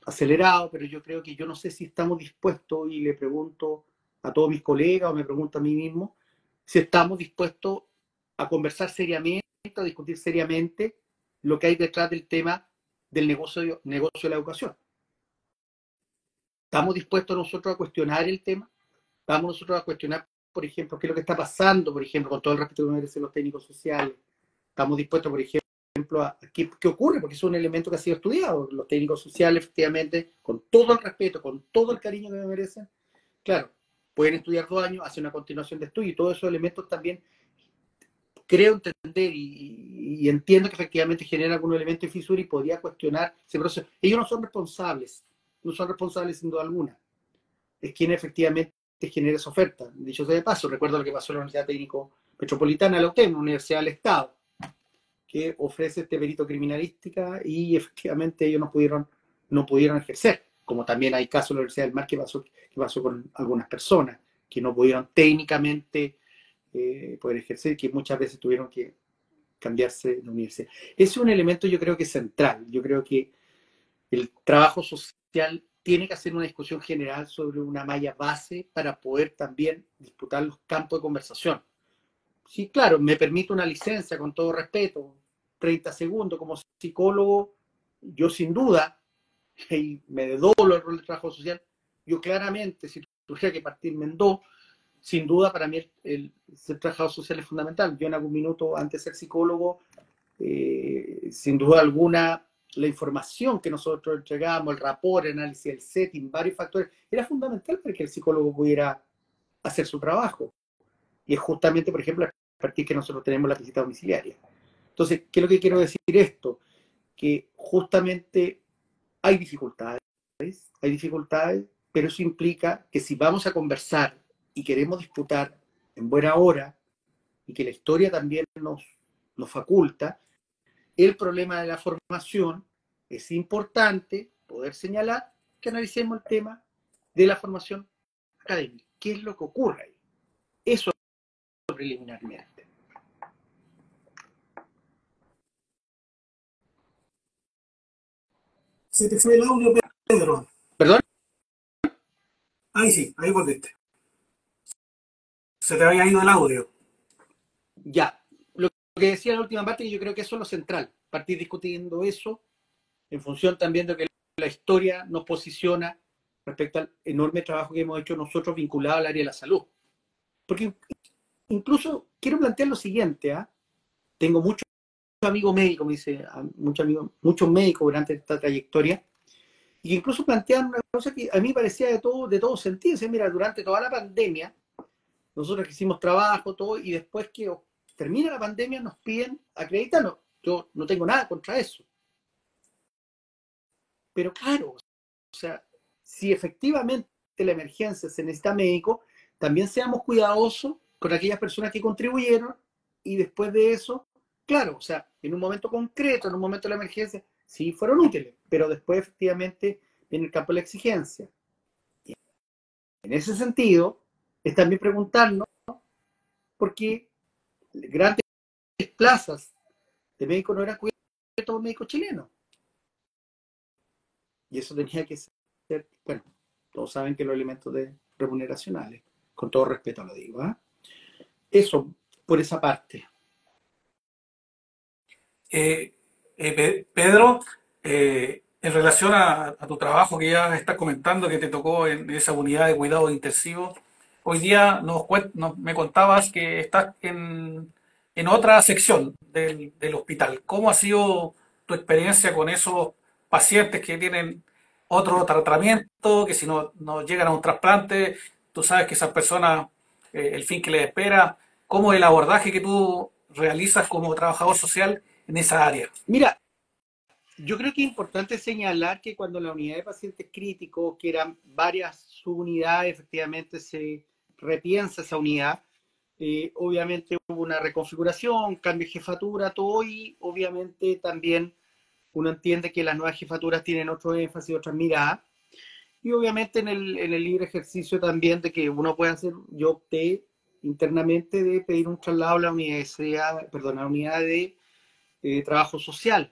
acelerado, pero yo creo que yo no sé si estamos dispuestos, y le pregunto a todos mis colegas, o me pregunto a mí mismo, si estamos dispuestos a conversar seriamente, a discutir seriamente lo que hay detrás del tema del negocio de la educación. ¿Estamos dispuestos nosotros a cuestionar el tema? ¿Estamos nosotros a cuestionar, por ejemplo, qué es lo que está pasando, por ejemplo, con todo el respeto que merecen los técnicos sociales? ¿Estamos dispuestos, por ejemplo, a qué ocurre? Porque es un elemento que ha sido estudiado. Los técnicos sociales, efectivamente, con todo el respeto, con todo el cariño que me merecen, claro, pueden estudiar 2 años, hacen una continuación de estudio, y todos esos elementos también creo entender y entiendo que efectivamente genera algún elemento de fisura y podría cuestionar ese proceso. Ellos no son responsables sin duda alguna. Es quien efectivamente genera esa oferta. Dicho sea de paso, recuerdo lo que pasó en la Universidad Técnico Metropolitana, la UTEM, una universidad del Estado, que ofrece este perito criminalística y efectivamente ellos no pudieron ejercer, como también hay casos en la Universidad del Mar que pasó con algunas personas que no pudieron técnicamente poder ejercer, que muchas veces tuvieron que cambiarse de universidad. Ese es un elemento, yo creo que central. Yo creo que el trabajo social tiene que hacer una discusión general sobre una malla base para poder también disputar los campos de conversación. Sí, claro, me permito una licencia, con todo respeto, 30 segundos como psicólogo, yo sin duda, y me dedoblo el rol de trabajo social, yo claramente, si tuviera que partirme en dos, sin duda para mí el ser trabajador social es fundamental. Yo en algún minuto, antes de ser psicólogo, sin duda alguna, la información que nosotros entregábamos, el rapport, el análisis del setting, varios factores, era fundamental para que el psicólogo pudiera hacer su trabajo. Y es justamente, por ejemplo, a partir que nosotros tenemos la visita domiciliaria. Entonces, ¿qué es lo que quiero decir esto? que justamente hay dificultades, pero eso implica que si vamos a conversar y queremos disputar en buena hora, y que la historia también nos faculta, el problema de la formación, es importante poder señalar que analicemos el tema de la formación académica. ¿Qué es lo que ocurre ahí? Eso preliminarmente. Se te fue el audio, Pedro. ¿Perdón? Ahí sí, ahí volviste. Se te había ido el audio. Ya. Lo que decía en la última parte, que yo creo que eso es lo central. Partir discutiendo eso en función también de que la historia nos posiciona respecto al enorme trabajo que hemos hecho nosotros vinculado al área de la salud. Porque incluso quiero plantear lo siguiente, ¿eh? Tengo muchos amigos médicos, me dice, muchos médicos durante esta trayectoria, y que incluso plantean una cosa que a mí parecía de todo sentido. Dice, mira, durante toda la pandemia, nosotros hicimos trabajo, todo, y después que termina la pandemia nos piden acreditarnos. Yo no tengo nada contra eso. Pero claro, o sea, si efectivamente la emergencia se necesita médico, también seamos cuidadosos con aquellas personas que contribuyeron y después de eso, claro, o sea, en un momento concreto, en un momento de la emergencia, sí fueron útiles, pero después efectivamente viene el campo de la exigencia. Y en ese sentido, es también preguntarnos por qué grandes plazas de médicos no eran cubiertos por médicos chilenos. Y eso tenía que ser, bueno, todos saben que los elementos de remuneracionales, con todo respeto lo digo, ¿eh? Eso, por esa parte. Pedro, en relación a tu trabajo que ya estás comentando, que te tocó en esa unidad de cuidado intensivo, hoy día me contabas que estás en otra sección del hospital. ¿Cómo ha sido tu experiencia con esos pacientes que tienen otro tratamiento, que si no llegan a un trasplante, tú sabes que esas personas, el fin que les espera? ¿Cómo es el abordaje que tú realizas como trabajador social en esa área? Mira, yo creo que es importante señalar que cuando la unidad de pacientes críticos, que eran varias subunidades, efectivamente se repiensa esa unidad. Obviamente hubo una reconfiguración, cambio de jefatura, todo, y obviamente también uno entiende que las nuevas jefaturas tienen otro énfasis, otras miradas. Y obviamente en el libre ejercicio también de que uno puede hacer, yo opté internamente de pedir un traslado a la unidad de trabajo social,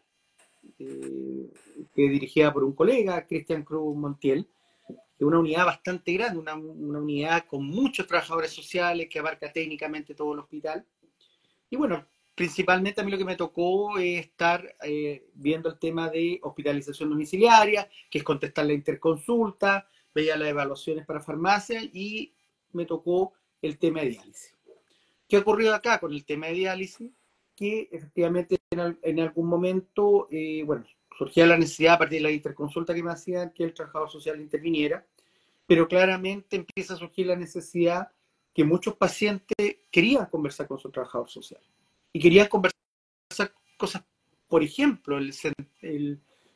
que dirigida por un colega, Cristian Cruz Montiel, que es una unidad bastante grande, una unidad con muchos trabajadores sociales que abarca técnicamente todo el hospital. Y bueno, principalmente a mí lo que me tocó es estar viendo el tema de hospitalización domiciliaria, que es contestar la interconsulta, veía las evaluaciones para farmacia y me tocó el tema de diálisis. ¿Qué ha ocurrido acá con el tema de diálisis? Que efectivamente en algún momento, bueno, surgía la necesidad a partir de la interconsulta que me hacían que el trabajador social interviniera, pero claramente empieza a surgir la necesidad que muchos pacientes querían conversar con su trabajador social y querían conversar cosas, por ejemplo,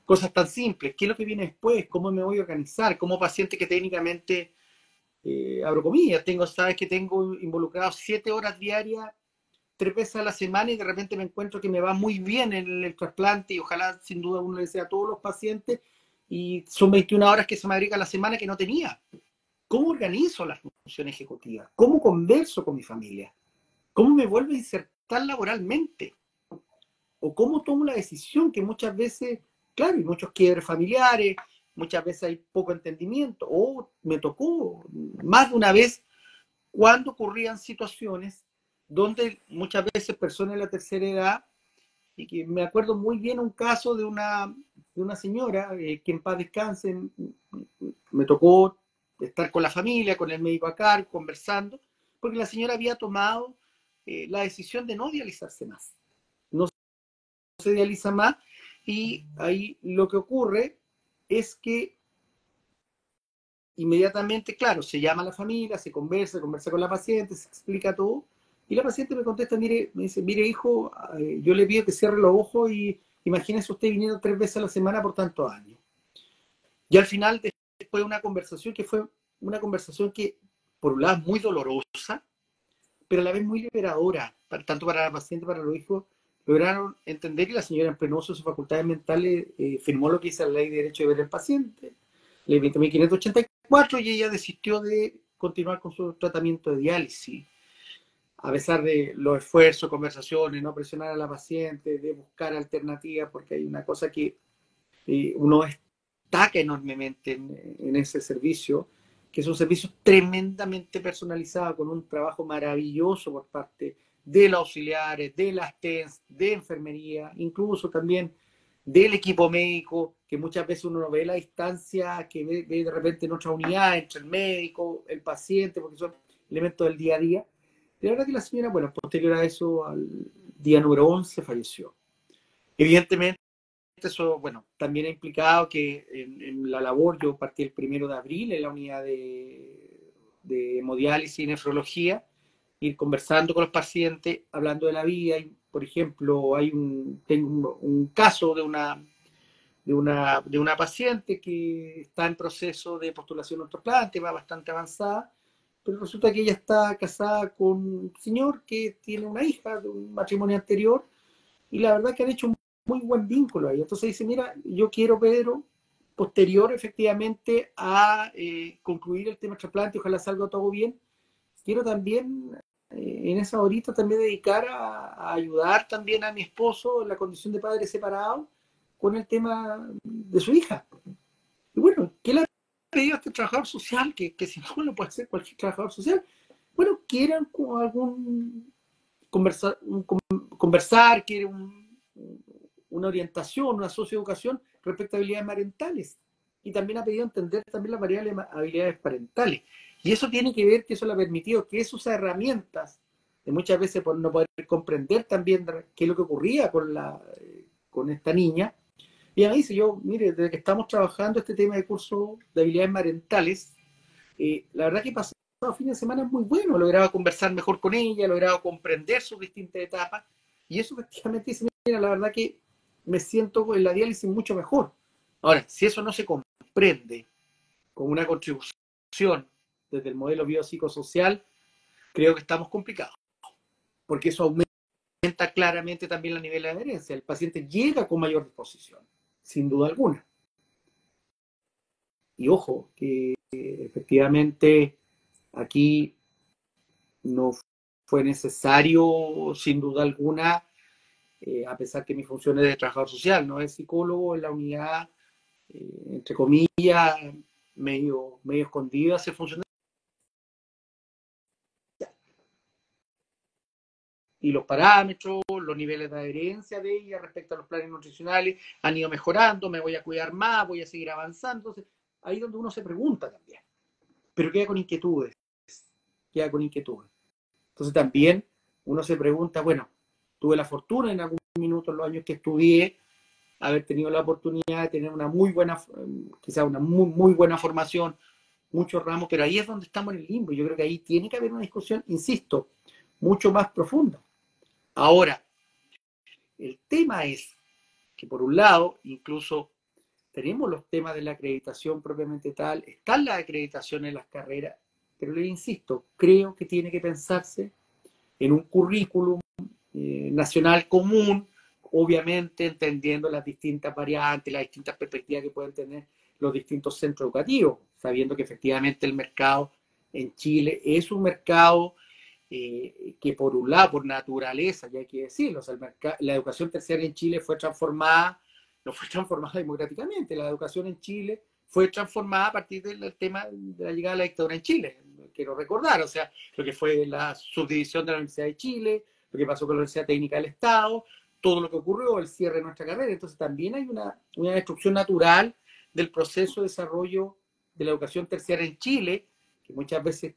cosas tan simples, qué es lo que viene después, cómo me voy a organizar, como paciente que técnicamente, abro comillas, sabes que tengo involucrados 7 horas diarias, 3 veces a la semana y de repente me encuentro que me va muy bien el trasplante y ojalá sin duda uno le desea a todos los pacientes y son 21 horas que se me agrega a la semana que no tenía. ¿Cómo organizo las funciones ejecutivas? ¿Cómo converso con mi familia? ¿Cómo me vuelvo a insertar laboralmente? ¿O cómo tomo la decisión que muchas veces, claro, hay muchos quiebres familiares, muchas veces hay poco entendimiento, o me tocó más de una vez cuando ocurrían situaciones donde muchas veces personas de la tercera edad, y que me acuerdo muy bien un caso de una señora que en paz descanse, me tocó estar con la familia, con el médico acá, conversando, porque la señora había tomado la decisión de no dializarse más. No se dializa más y ahí lo que ocurre es que inmediatamente, claro, se llama a la familia, se conversa con la paciente, se explica todo y la paciente me contesta, me dice, mire hijo, yo le pido que cierre los ojos y imagínese usted viniendo 3 veces a la semana por tantos años. Y al final, después de una conversación que fue una conversación que, por un lado, es muy dolorosa, pero a la vez muy liberadora, tanto para la paciente como para los hijos, lograron entender que la señora, en pleno uso de sus facultades mentales, firmó lo que dice la Ley de Derecho de Ver al Paciente, Ley 20.584, y ella desistió de continuar con su tratamiento de diálisis, a pesar de los esfuerzos, conversaciones, no presionar a la paciente, de buscar alternativas, porque hay una cosa que uno destaca enormemente en ese servicio, que es un servicio tremendamente personalizado, con un trabajo maravilloso por parte de los auxiliares, de las TENS, de enfermería, incluso también del equipo médico, que muchas veces uno no ve la distancia que ve de repente en otra unidad entre el médico, el paciente, porque son elementos del día a día. Y la verdad que la señora, bueno, posterior a eso, al día número 11, falleció. Evidentemente, eso, bueno, también ha implicado que en la labor, yo partí el 1 de abril en la unidad de hemodiálisis y nefrología, ir conversando con los pacientes, hablando de la vida. Y, por ejemplo, tengo un caso de una paciente que está en proceso de postulación a trasplante, va bastante avanzada, pero resulta que ella está casada con un señor que tiene una hija de un matrimonio anterior, y la verdad que han hecho un muy buen vínculo ahí. Entonces dice, mira, yo quiero, Pedro, posterior efectivamente a concluir el tema trasplante, ojalá salga todo bien, quiero también en esa horita también dedicar a ayudar también a mi esposo en la condición de padre separado con el tema de su hija. Y bueno, ¿qué le ha pedido a este trabajador social? Que si no lo puede hacer cualquier trabajador social. Bueno, quieran con algún conversar, quieren una orientación, una socioeducación respecto a habilidades parentales. Y también ha pedido entender también las variables habilidades parentales. Y eso tiene que ver que eso le ha permitido que esas herramientas, de muchas veces por no poder comprender también qué es lo que ocurría con esta niña, y ella dice, yo, mire, desde que estamos trabajando este tema de curso de habilidades parentales, la verdad que pasado fin de semana es muy bueno, he logrado conversar mejor con ella, he logrado comprender sus distintas etapas, y eso efectivamente dice, mira, la verdad que me siento en la diálisis mucho mejor. Ahora, si eso no se comprende como una contribución desde el modelo biopsicosocial, creo que estamos complicados, porque eso aumenta claramente también el nivel de adherencia. El paciente llega con mayor disposición, sin duda alguna. Y ojo, que efectivamente aquí no fue necesario, sin duda alguna, a pesar que mi función es de trabajador social, no es psicólogo, en la unidad, entre comillas, medio escondida, hace función. Y los parámetros, los niveles de adherencia de ella respecto a los planes nutricionales han ido mejorando, me voy a cuidar más, voy a seguir avanzando. Entonces, ahí es donde uno se pregunta también. Pero queda con inquietudes. Entonces también uno se pregunta, bueno, tuve la fortuna en algún minuto en los años que estudié, haber tenido la oportunidad de tener una muy buena, quizás una muy buena formación, muchos ramos, pero ahí es donde estamos en el limbo. Yo creo que ahí tiene que haber una discusión, insisto, mucho más profunda. Ahora, el tema es que por un lado, incluso tenemos los temas de la acreditación propiamente tal, están las acreditaciones en las carreras, pero le insisto, creo que tiene que pensarse en un currículum nacional común, obviamente entendiendo las distintas variantes, las distintas perspectivas que pueden tener los distintos centros educativos, sabiendo que efectivamente el mercado en Chile es un mercado que por un lado, por naturaleza, ya hay que decirlo, o sea, la educación terciaria en Chile no fue transformada democráticamente, la educación en Chile fue transformada a partir del tema de la llegada de la dictadura en Chile, quiero recordar, o sea, lo que fue la subdivisión de la Universidad de Chile, lo que pasó con la Universidad Técnica del Estado, todo lo que ocurrió, el cierre de nuestra carrera. Entonces también hay una destrucción natural del proceso de desarrollo de la educación terciaria en Chile, que muchas veces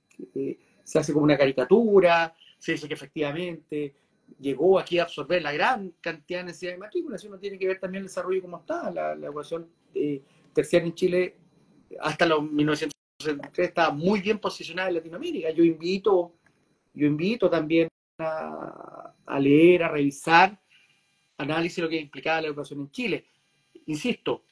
se hace como una caricatura, se dice que efectivamente llegó aquí a absorber la gran cantidad de necesidad de matrículas. Uno tiene que ver también el desarrollo como está. La educación terciaria en Chile hasta los 1963 estaba muy bien posicionada en Latinoamérica. Yo invito también a leer, a revisar análisis de lo que implicaba la educación en Chile. Insisto,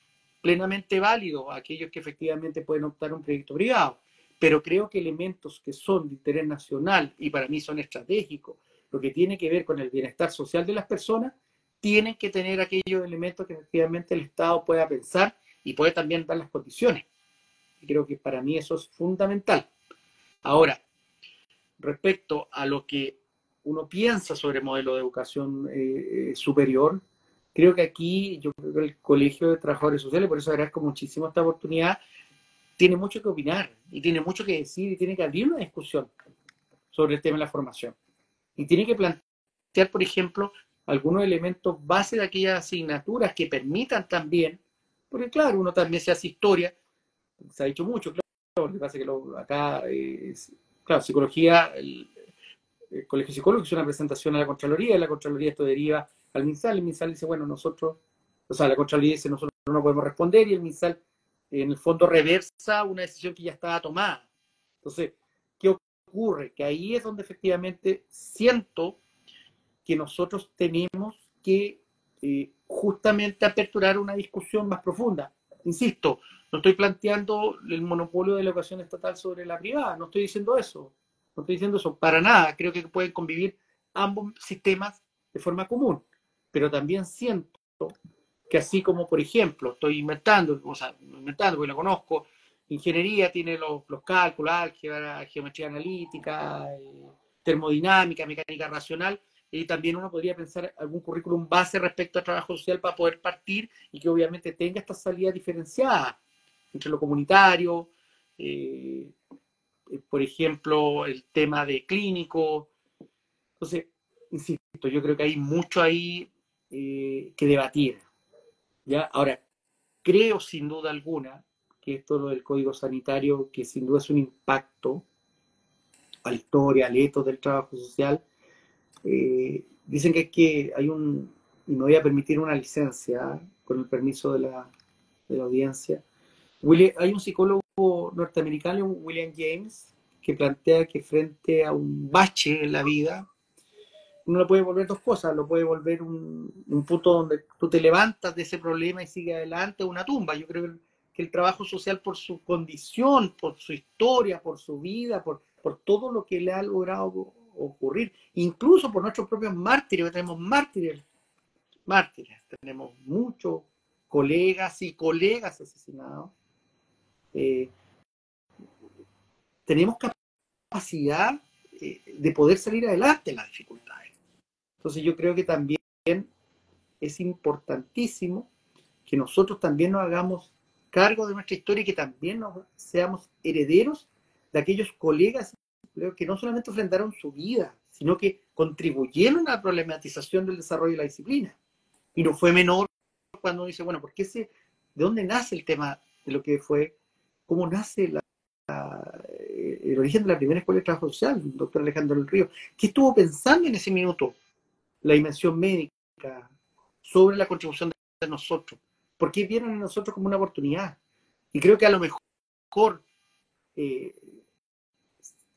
plenamente válido a aquellos que efectivamente pueden optar a un proyecto privado, pero creo que elementos que son de interés nacional y para mí son estratégicos, lo que tiene que ver con el bienestar social de las personas, tienen que tener aquellos elementos que efectivamente el Estado pueda pensar y puede también dar las condiciones. Y creo que para mí eso es fundamental. Ahora, respecto a lo que uno piensa sobre el modelo de educación superior, creo que aquí yo creo que el Colegio de Trabajadores Sociales, por eso agradezco muchísimo esta oportunidad, tiene mucho que opinar y tiene mucho que decir y tiene que abrir una discusión sobre el tema de la formación. Y tiene que plantear, por ejemplo, algunos elementos base de aquellas asignaturas que permitan también, porque claro, uno también se hace historia, se ha dicho mucho, claro, lo que pasa es que acá, claro, psicología, el Colegio Psicólogo hizo una presentación a la Contraloría, y la Contraloría esto deriva al MinSal, y el MinSal dice, bueno, nosotros, o sea, la Contraloría dice, nosotros no podemos responder, y el MinSal en el fondo reversa una decisión que ya estaba tomada. Entonces, ¿qué ocurre? Que ahí es donde efectivamente siento que nosotros tenemos que justamente aperturar una discusión más profunda. Insisto, no estoy planteando el monopolio de la educación estatal sobre la privada, no estoy diciendo eso, no estoy diciendo eso para nada, creo que pueden convivir ambos sistemas de forma común, pero también siento que así como, por ejemplo, estoy inventando, o sea, inventando porque lo conozco, ingeniería tiene los cálculos, álgebra, geometría analítica, termodinámica, mecánica racional, y también uno podría pensar algún currículum base respecto a trabajo social para poder partir y que obviamente tenga esta salida diferenciada entre lo comunitario, por ejemplo, el tema de clínico. Entonces, insisto, yo creo que hay mucho ahí que debatir. ¿Ya? Ahora, creo sin duda alguna que esto lo del código sanitario, que sin duda es un impacto a la historia, al etos del trabajo social, dicen que hay y me voy a permitir una licencia, con el permiso de la audiencia. Hay un psicólogo norteamericano, William James, que plantea que frente a un bache en la vida, uno lo puede volver dos cosas, lo puede volver un punto donde tú te levantas de ese problema y sigues adelante, una tumba. Yo creo que el trabajo social, por su condición, por su historia, por su vida, por todo lo que le ha logrado ocurrir, incluso por nuestros propios mártires, tenemos mártires, tenemos muchos colegas y colegas asesinados, tenemos capacidad de poder salir adelante en las dificultades. Entonces yo creo que también es importantísimo que nosotros también nos hagamos cargo de nuestra historia y que también seamos herederos de aquellos colegas que no solamente enfrentaron su vida, sino que contribuyeron a la problematización del desarrollo de la disciplina. Y no fue menor cuando uno dice, bueno, ¿de dónde nace el tema de lo que fue, cómo nace el origen de la primera escuela de trabajo social, el doctor Alejandro del Río? ¿Qué estuvo pensando en ese minuto la dimensión médica sobre la contribución de nosotros? ¿Por qué vieron en nosotros como una oportunidad? Y creo que a lo mejor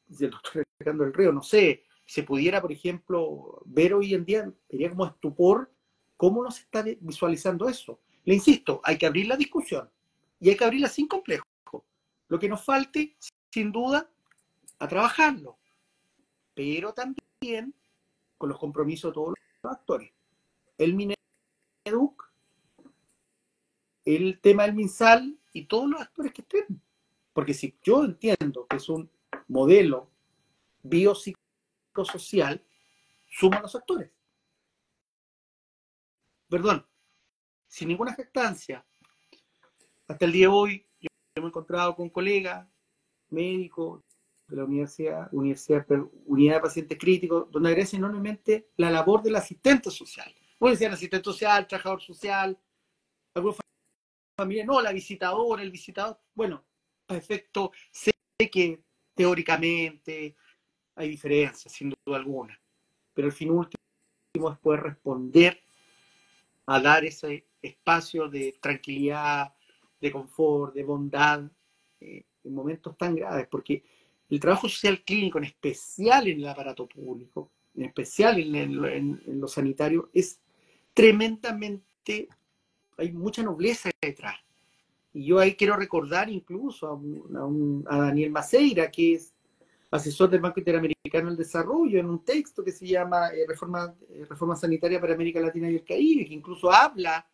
si el doctor Alejandro del Río, no sé, se pudiera, por ejemplo, ver hoy en día, sería como estupor cómo nos está visualizando eso. Le insisto, hay que abrir la discusión y hay que abrirla sin complejo. Lo que nos falte, sin duda, a trabajarlo, pero también con los compromisos de todos los actores. El Mineduc, el tema del MinSal y todos los actores que estén. Porque si yo entiendo que es un modelo biopsicosocial, suman los actores. Perdón, sin ninguna jactancia. Hasta el día de hoy, yo me he encontrado con colegas médicos de la unidad de pacientes críticos, donde agradecen enormemente la labor del asistente social. Puede decir asistente social, trabajador social, algunos familiares, no, la visitadora, el visitador. Bueno, a efecto, sé que teóricamente hay diferencias, sin duda alguna, pero el fin último es poder responder a dar ese espacio de tranquilidad, de confort, de bondad, en momentos tan graves, porque el trabajo social clínico, en especial en el aparato público, en especial en lo sanitario, es tremendamente, hay mucha nobleza detrás. Y yo ahí quiero recordar incluso a Daniel Maceira, que es asesor del Banco Interamericano del Desarrollo, en un texto que se llama Reforma Sanitaria para América Latina y el Caribe, que incluso habla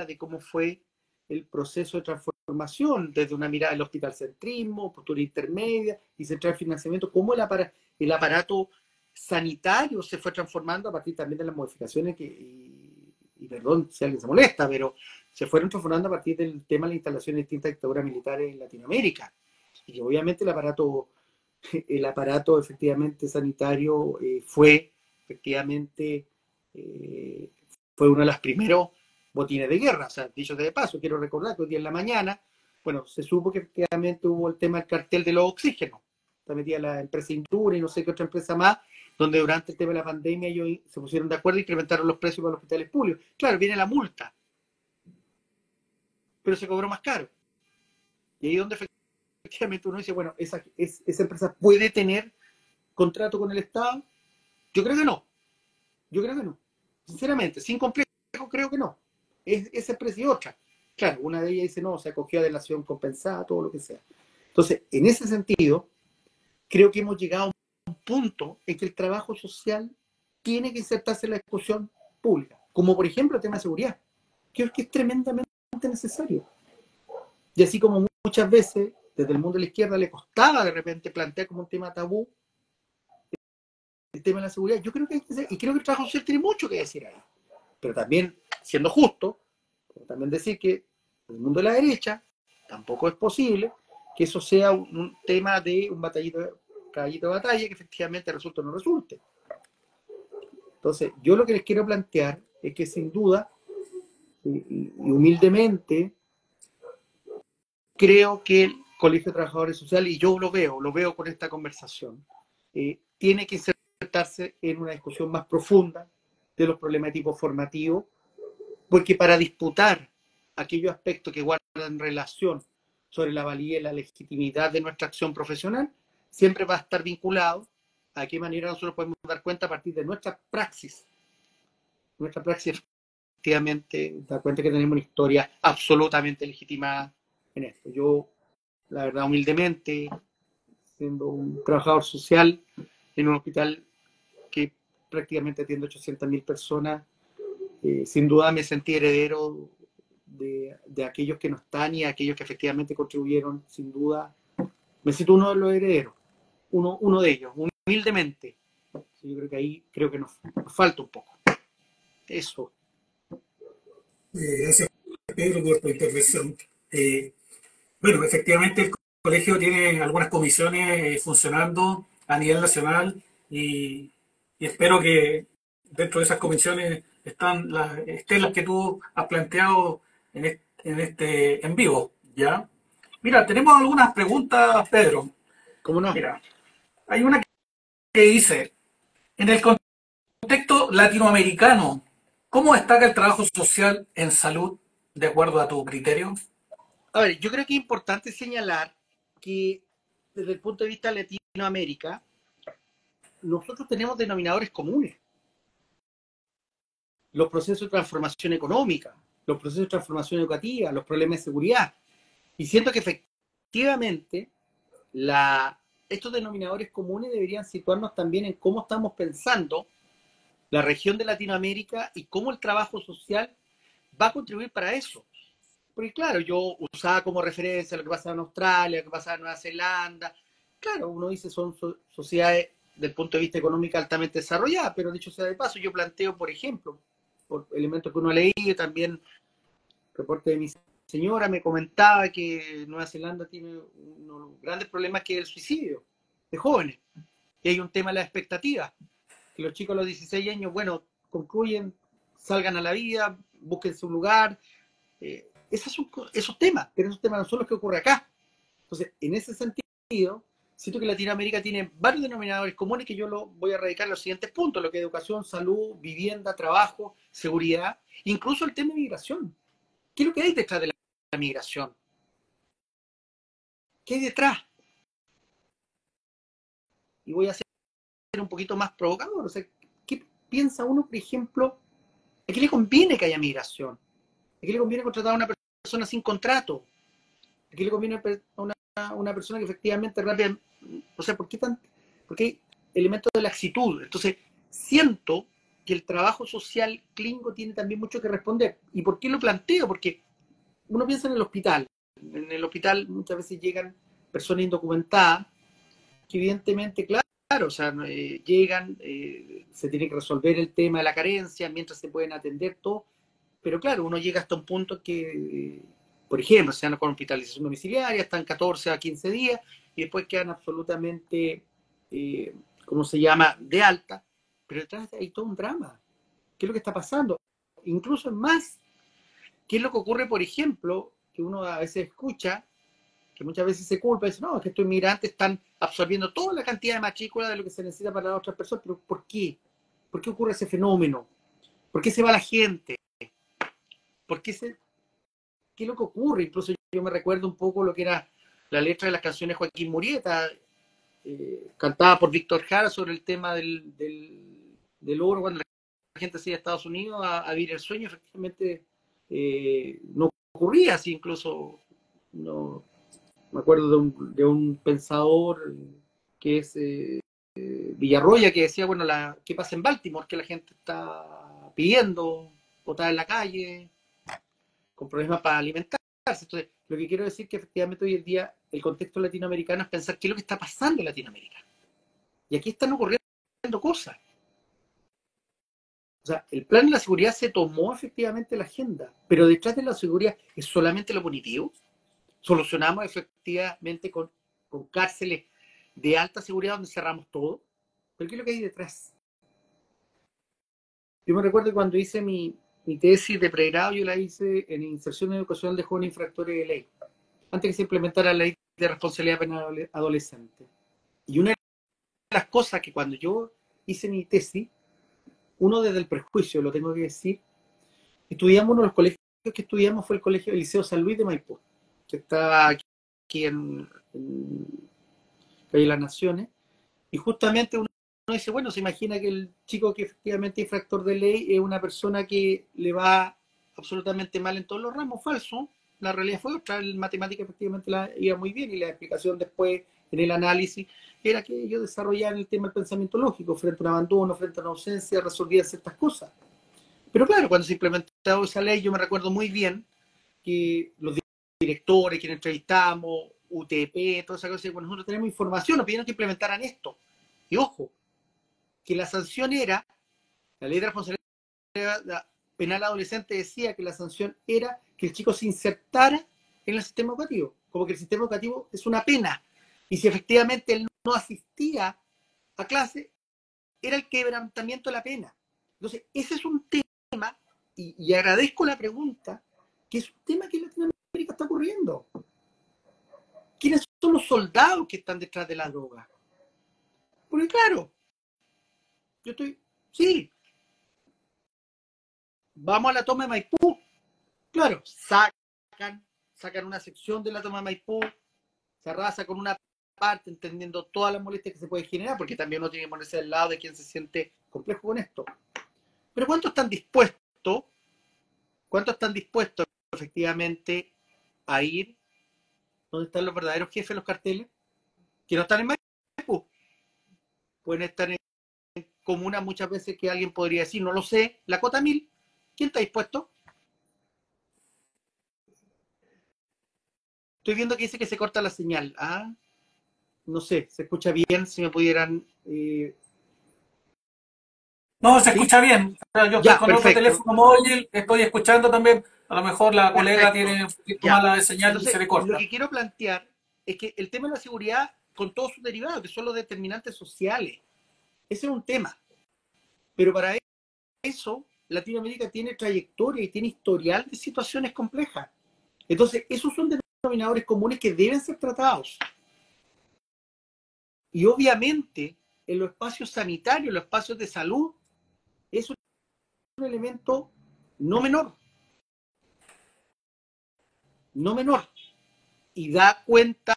de cómo fue el proceso de transformación desde una mirada del hospitalcentrismo, postura intermedia y central financiamiento, cómo el aparato sanitario se fue transformando a partir también de las modificaciones y perdón si alguien se molesta, pero se fueron transformando a partir del tema de la instalación de distintas dictaduras militares en Latinoamérica. Y que obviamente el aparato efectivamente sanitario fue uno de los primeros botines de guerra. O sea, dicho sea de paso, quiero recordar que hoy día en la mañana, bueno, se supo que efectivamente hubo el tema del cartel de los oxígenos. Está metida la empresa Indura y no sé qué otra empresa más, donde durante el tema de la pandemia ellos se pusieron de acuerdo e incrementaron los precios para los hospitales públicos. Claro, viene la multa, pero se cobró más caro. Y ahí es donde efectivamente uno dice, bueno, esa empresa puede tener contrato con el Estado. Yo creo que no. Sinceramente, sin complejo, creo que no. Esa empresa y otra. Claro, una de ellas dice, no, se acogió a delación compensada, todo lo que sea. Entonces, en ese sentido, creo que hemos llegado a un punto en que el trabajo social tiene que insertarse en la discusión pública, como por ejemplo el tema de seguridad. Creo que es tremendamente necesario. Y así como muchas veces desde el mundo de la izquierda le costaba de repente plantear como un tema tabú el tema de la seguridad, yo creo que hay que hacer, y creo que el trabajo social tiene mucho que decir ahí. Pero también, siendo justo, también decir que en el mundo de la derecha tampoco es posible que eso sea un tema de un caballito de batalla que efectivamente resulte o no resulte. Entonces, yo lo que les quiero plantear es que sin duda y humildemente creo que el Colegio de Trabajadores Sociales, y yo lo veo con esta conversación, tiene que insertarse en una discusión más profunda de los problemas de tipo formativo, porque para disputar aquellos aspectos que guardan relación sobre la valía y la legitimidad de nuestra acción profesional, siempre va a estar vinculado a qué manera nosotros podemos dar cuenta a partir de nuestra praxis. Nuestra praxis efectivamente da cuenta que tenemos una historia absolutamente legitimada en esto. Yo, la verdad, humildemente, siendo un trabajador social en un hospital que prácticamente atiende 800.000 personas, sin duda me sentí heredero de aquellos que no están y aquellos que efectivamente contribuyeron, sin duda. Me siento uno de los herederos, uno de ellos, humildemente. Yo creo que ahí nos falta un poco. Eso. Gracias, Pedro, por tu intervención. Bueno, efectivamente el colegio tiene algunas comisiones funcionando a nivel nacional y espero que dentro de esas comisiones estén las que tú has planteado en vivo, ¿ya? Mira, tenemos algunas preguntas, Pedro. ¿Cómo no? Mira, hay una que dice, en el contexto latinoamericano, ¿cómo destaca el trabajo social en salud de acuerdo a tu criterio? A ver, yo creo que es importante señalar que desde el punto de vista de Latinoamérica, nosotros tenemos denominadores comunes. Los procesos de transformación económica, los procesos de transformación educativa, los problemas de seguridad. Y siento que efectivamente estos denominadores comunes deberían situarnos también en cómo estamos pensando la región de Latinoamérica y cómo el trabajo social va a contribuir para eso. Porque claro, yo usaba como referencia lo que pasaba en Australia, lo que pasaba en Nueva Zelanda. Claro, uno dice son sociedades del punto de vista económico altamente desarrolladas, pero dicho sea de paso, yo planteo, por ejemplo, por elementos que uno ha leído, también reporte de mi señora me comentaba que Nueva Zelanda tiene unos grandes problemas que es el suicidio de jóvenes. Y hay un tema de la expectativa, que los chicos a los 16 años, bueno, concluyen, salgan a la vida, busquen su lugar. Esos temas, pero esos temas no son los que ocurren acá. Entonces, en ese sentido, siento que Latinoamérica tiene varios denominadores comunes que yo lo voy a radicar en los siguientes puntos, lo que es educación, salud, vivienda, trabajo, seguridad, incluso el tema de migración. ¿Qué es lo que hay detrás de la migración? ¿Qué hay detrás? Y voy a ser un poquito más provocador. O sea, ¿qué piensa uno, por ejemplo, ¿A qué le conviene que haya migración? ¿A qué le conviene contratar a una persona sin contrato? ¿A qué le conviene a una persona que efectivamente rápida? O sea, ¿por qué hay elementos de laxitud? Entonces, siento que el trabajo social clínico tiene también mucho que responder. ¿Y por qué lo planteo? Porque uno piensa en el hospital. En el hospital muchas veces llegan personas indocumentadas que evidentemente, claro, o sea, llegan, se tiene que resolver el tema de la carencia, mientras se pueden atender todo, pero claro, uno llega hasta un punto que, por ejemplo, se dan con hospitalización domiciliaria, están 14 a 15 días, y después quedan absolutamente, ¿cómo se llama?, de alta, pero detrás hay todo un drama. ¿Qué es lo que está pasando? Incluso es más, ¿qué es lo que ocurre, por ejemplo, que uno a veces escucha, que muchas veces se culpa, y dice, no, es que estos inmigrantes están absorbiendo toda la cantidad de matrícula de lo que se necesita para las otras personas, pero ¿por qué? ¿Por qué ocurre ese fenómeno? ¿Por qué se va la gente? ¿Qué es lo que ocurre? Incluso yo me recuerdo un poco lo que era la letra de las canciones de Joaquín Murieta, cantada por Víctor Jara sobre el tema del oro, cuando la gente se iba a Estados Unidos a vivir el sueño, efectivamente no ocurría así, incluso no, me acuerdo de un pensador que es Villarroya, que decía, bueno, ¿qué pasa en Baltimore? Que la gente está pidiendo botar en la calle, con problemas para alimentarse. Entonces, lo que quiero decir es que efectivamente hoy en día el contexto latinoamericano es pensar qué es lo que está pasando en Latinoamérica. Y aquí están ocurriendo cosas. O sea, el plan de la seguridad se tomó efectivamente la agenda, pero detrás de la seguridad es solamente lo punitivo. Solucionamos efectivamente con cárceles de alta seguridad donde cerramos todo. Pero ¿qué es lo que hay detrás? Yo me recuerdo cuando hice mi tesis de pregrado, yo la hice en inserción educacional de jóvenes infractores de ley, antes que se implementara la ley de responsabilidad penal adolescente. Y una de las cosas que cuando yo hice mi tesis, uno desde el prejuicio, lo tengo que decir, uno de los colegios que estudiamos fue el colegio del Liceo San Luis de Maipú, que está aquí en Calle Las Naciones, y justamente uno dice, bueno, se imagina que el chico que efectivamente es infractor de ley es una persona que le va absolutamente mal en todos los ramos. Falso. La realidad fue otra. En matemática efectivamente la iba muy bien, y la explicación después en el análisis era que ellos desarrollaban el tema del pensamiento lógico frente a un abandono, frente a una ausencia, resolvían ciertas cosas. Pero claro, cuando se implementó esa ley, yo me recuerdo muy bien que los directores, quienes entrevistamos, UTP, toda esa cosa, bueno, nosotros tenemos información, nos pidieron que implementaran esto. Y ojo, que la sanción era, la ley de responsabilidad penal adolescente decía que la sanción era que el chico se insertara en el sistema educativo, como que el sistema educativo es una pena, y si efectivamente él no asistía a clase, era el quebrantamiento de la pena. Entonces, ese es un tema, y agradezco la pregunta, que es un tema que en Latinoamérica está ocurriendo. ¿Quiénes son los soldados que están detrás de la droga? Porque claro, sí, vamos a la toma de Maipú, claro, sacan una sección de la toma de Maipú, se arrasa con una parte, entendiendo todas las molestias que se pueden generar, porque también uno tiene que ponerse al lado de quien se siente complejo con esto. Pero ¿cuántos están dispuestos efectivamente a ir donde están los verdaderos jefes de los carteles? Que no están en Maipú, pueden estar en comunas muchas veces que alguien podría decir, no lo sé, la cota 1000. ¿Quién está dispuesto? Estoy viendo que dice que se corta la señal. Ah, no sé, se escucha bien, si me pudieran... No, se ¿Sí? escucha bien. Yo estoy Ya, con otro perfecto. teléfono móvil, estoy escuchando también. A lo mejor la colega Perfecto. tiene un poquito Ya. mala señal y se Entonces, le lo corta. que quiero plantear es que el tema de la seguridad, con todos sus derivados, que son los determinantes sociales, ese es un tema. Pero para eso, Latinoamérica tiene trayectoria y tiene historial de situaciones complejas. Entonces, esos son denominadores comunes que deben ser tratados. Y obviamente, en los espacios sanitarios, en los espacios de salud, es un elemento no menor. No menor. Y da cuenta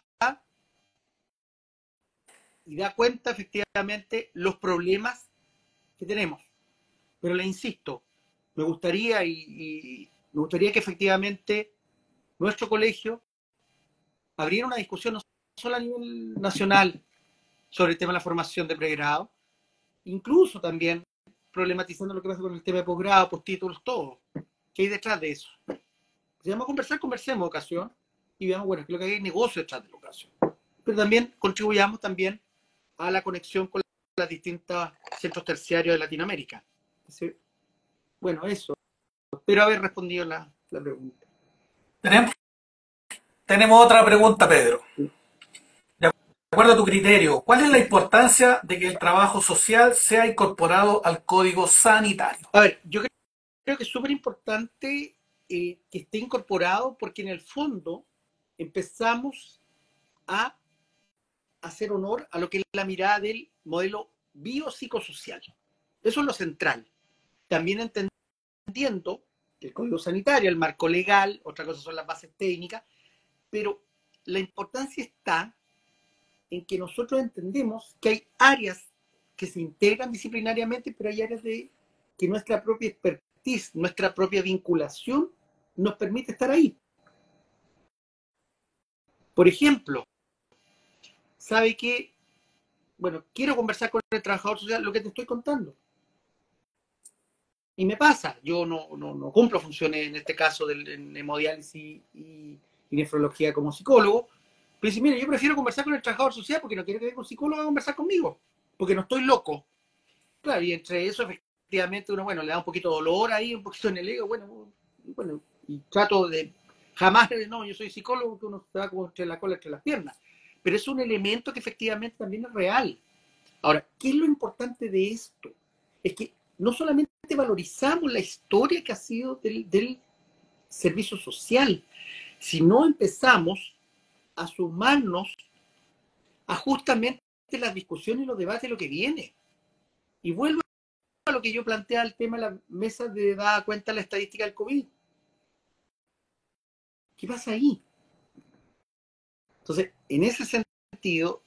efectivamente los problemas que tenemos. Pero le insisto, me gustaría me gustaría que efectivamente nuestro colegio abriera una discusión no solo a nivel nacional sobre el tema de la formación de pregrado, incluso también problematizando lo que pasa con el tema de posgrado, postítulos, todo. ¿Qué hay detrás de eso? Si vamos a conversar, conversemos de educación y veamos, bueno, qué es lo que hay negocio detrás de la educación. Pero también contribuyamos también a la conexión con las distintas centros terciarios de Latinoamérica. Entonces, bueno, eso. Espero haber respondido la pregunta. Tenemos otra pregunta, Pedro. De acuerdo a tu criterio, ¿cuál es la importancia de que el trabajo social sea incorporado al código sanitario? A ver, yo creo que es súper importante que esté incorporado porque en el fondo empezamos a hacer honor a lo que es la mirada del modelo biopsicosocial. Eso es lo central. También entendiendo el código sanitario, el marco legal, otra cosa son las bases técnicas, pero la importancia está en que nosotros entendemos que hay áreas que se integran disciplinariamente, pero hay áreas que nuestra propia expertise, nuestra propia vinculación nos permite estar ahí. Por ejemplo, sabe que, bueno, quiero conversar con el trabajador social, lo que te estoy contando. Y me pasa, yo no cumplo funciones en este caso en hemodiálisis y nefrología como psicólogo, pero dice, mire, yo prefiero conversar con el trabajador social porque no quiero que venga un psicólogo a conversar conmigo, porque no estoy loco. Claro, y entre eso efectivamente uno, bueno, le da un poquito de dolor ahí, un poquito en el ego, bueno, y trato de, jamás, no, yo soy psicólogo, que uno se va como entre la cola, entre las piernas, pero es un elemento que efectivamente también es real. Ahora, ¿qué es lo importante de esto? Es que no solamente valorizamos la historia que ha sido del servicio social, sino empezamos a sumarnos a justamente las discusiones y los debates de lo que viene. Y vuelvo a lo que yo planteaba, el tema de la mesa de dar cuenta de la estadística del COVID. ¿Qué pasa ahí? Entonces, en ese sentido,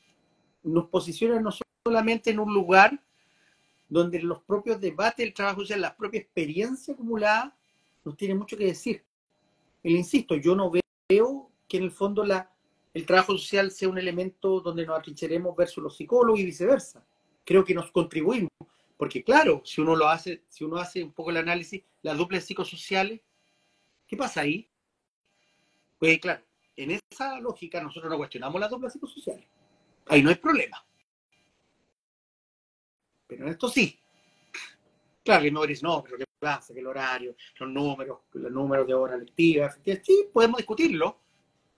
nos posiciona no solamente en un lugar donde los propios debates del trabajo social, la propia experiencia acumulada, nos tiene mucho que decir. Y le insisto, yo no veo que en el fondo el trabajo social sea un elemento donde nos atrincheremos versus los psicólogos y viceversa. Creo que nos contribuimos. Porque claro, si uno hace un poco el análisis, las duplas psicosociales, ¿qué pasa ahí? Pues claro, en esa lógica nosotros no cuestionamos las duplas psicosociales. Ahí no hay problema. Pero en esto sí. Claro, que no eres, no, pero ¿qué pasa? Que el horario, los números de hora lectiva, efectivamente, sí, podemos discutirlo.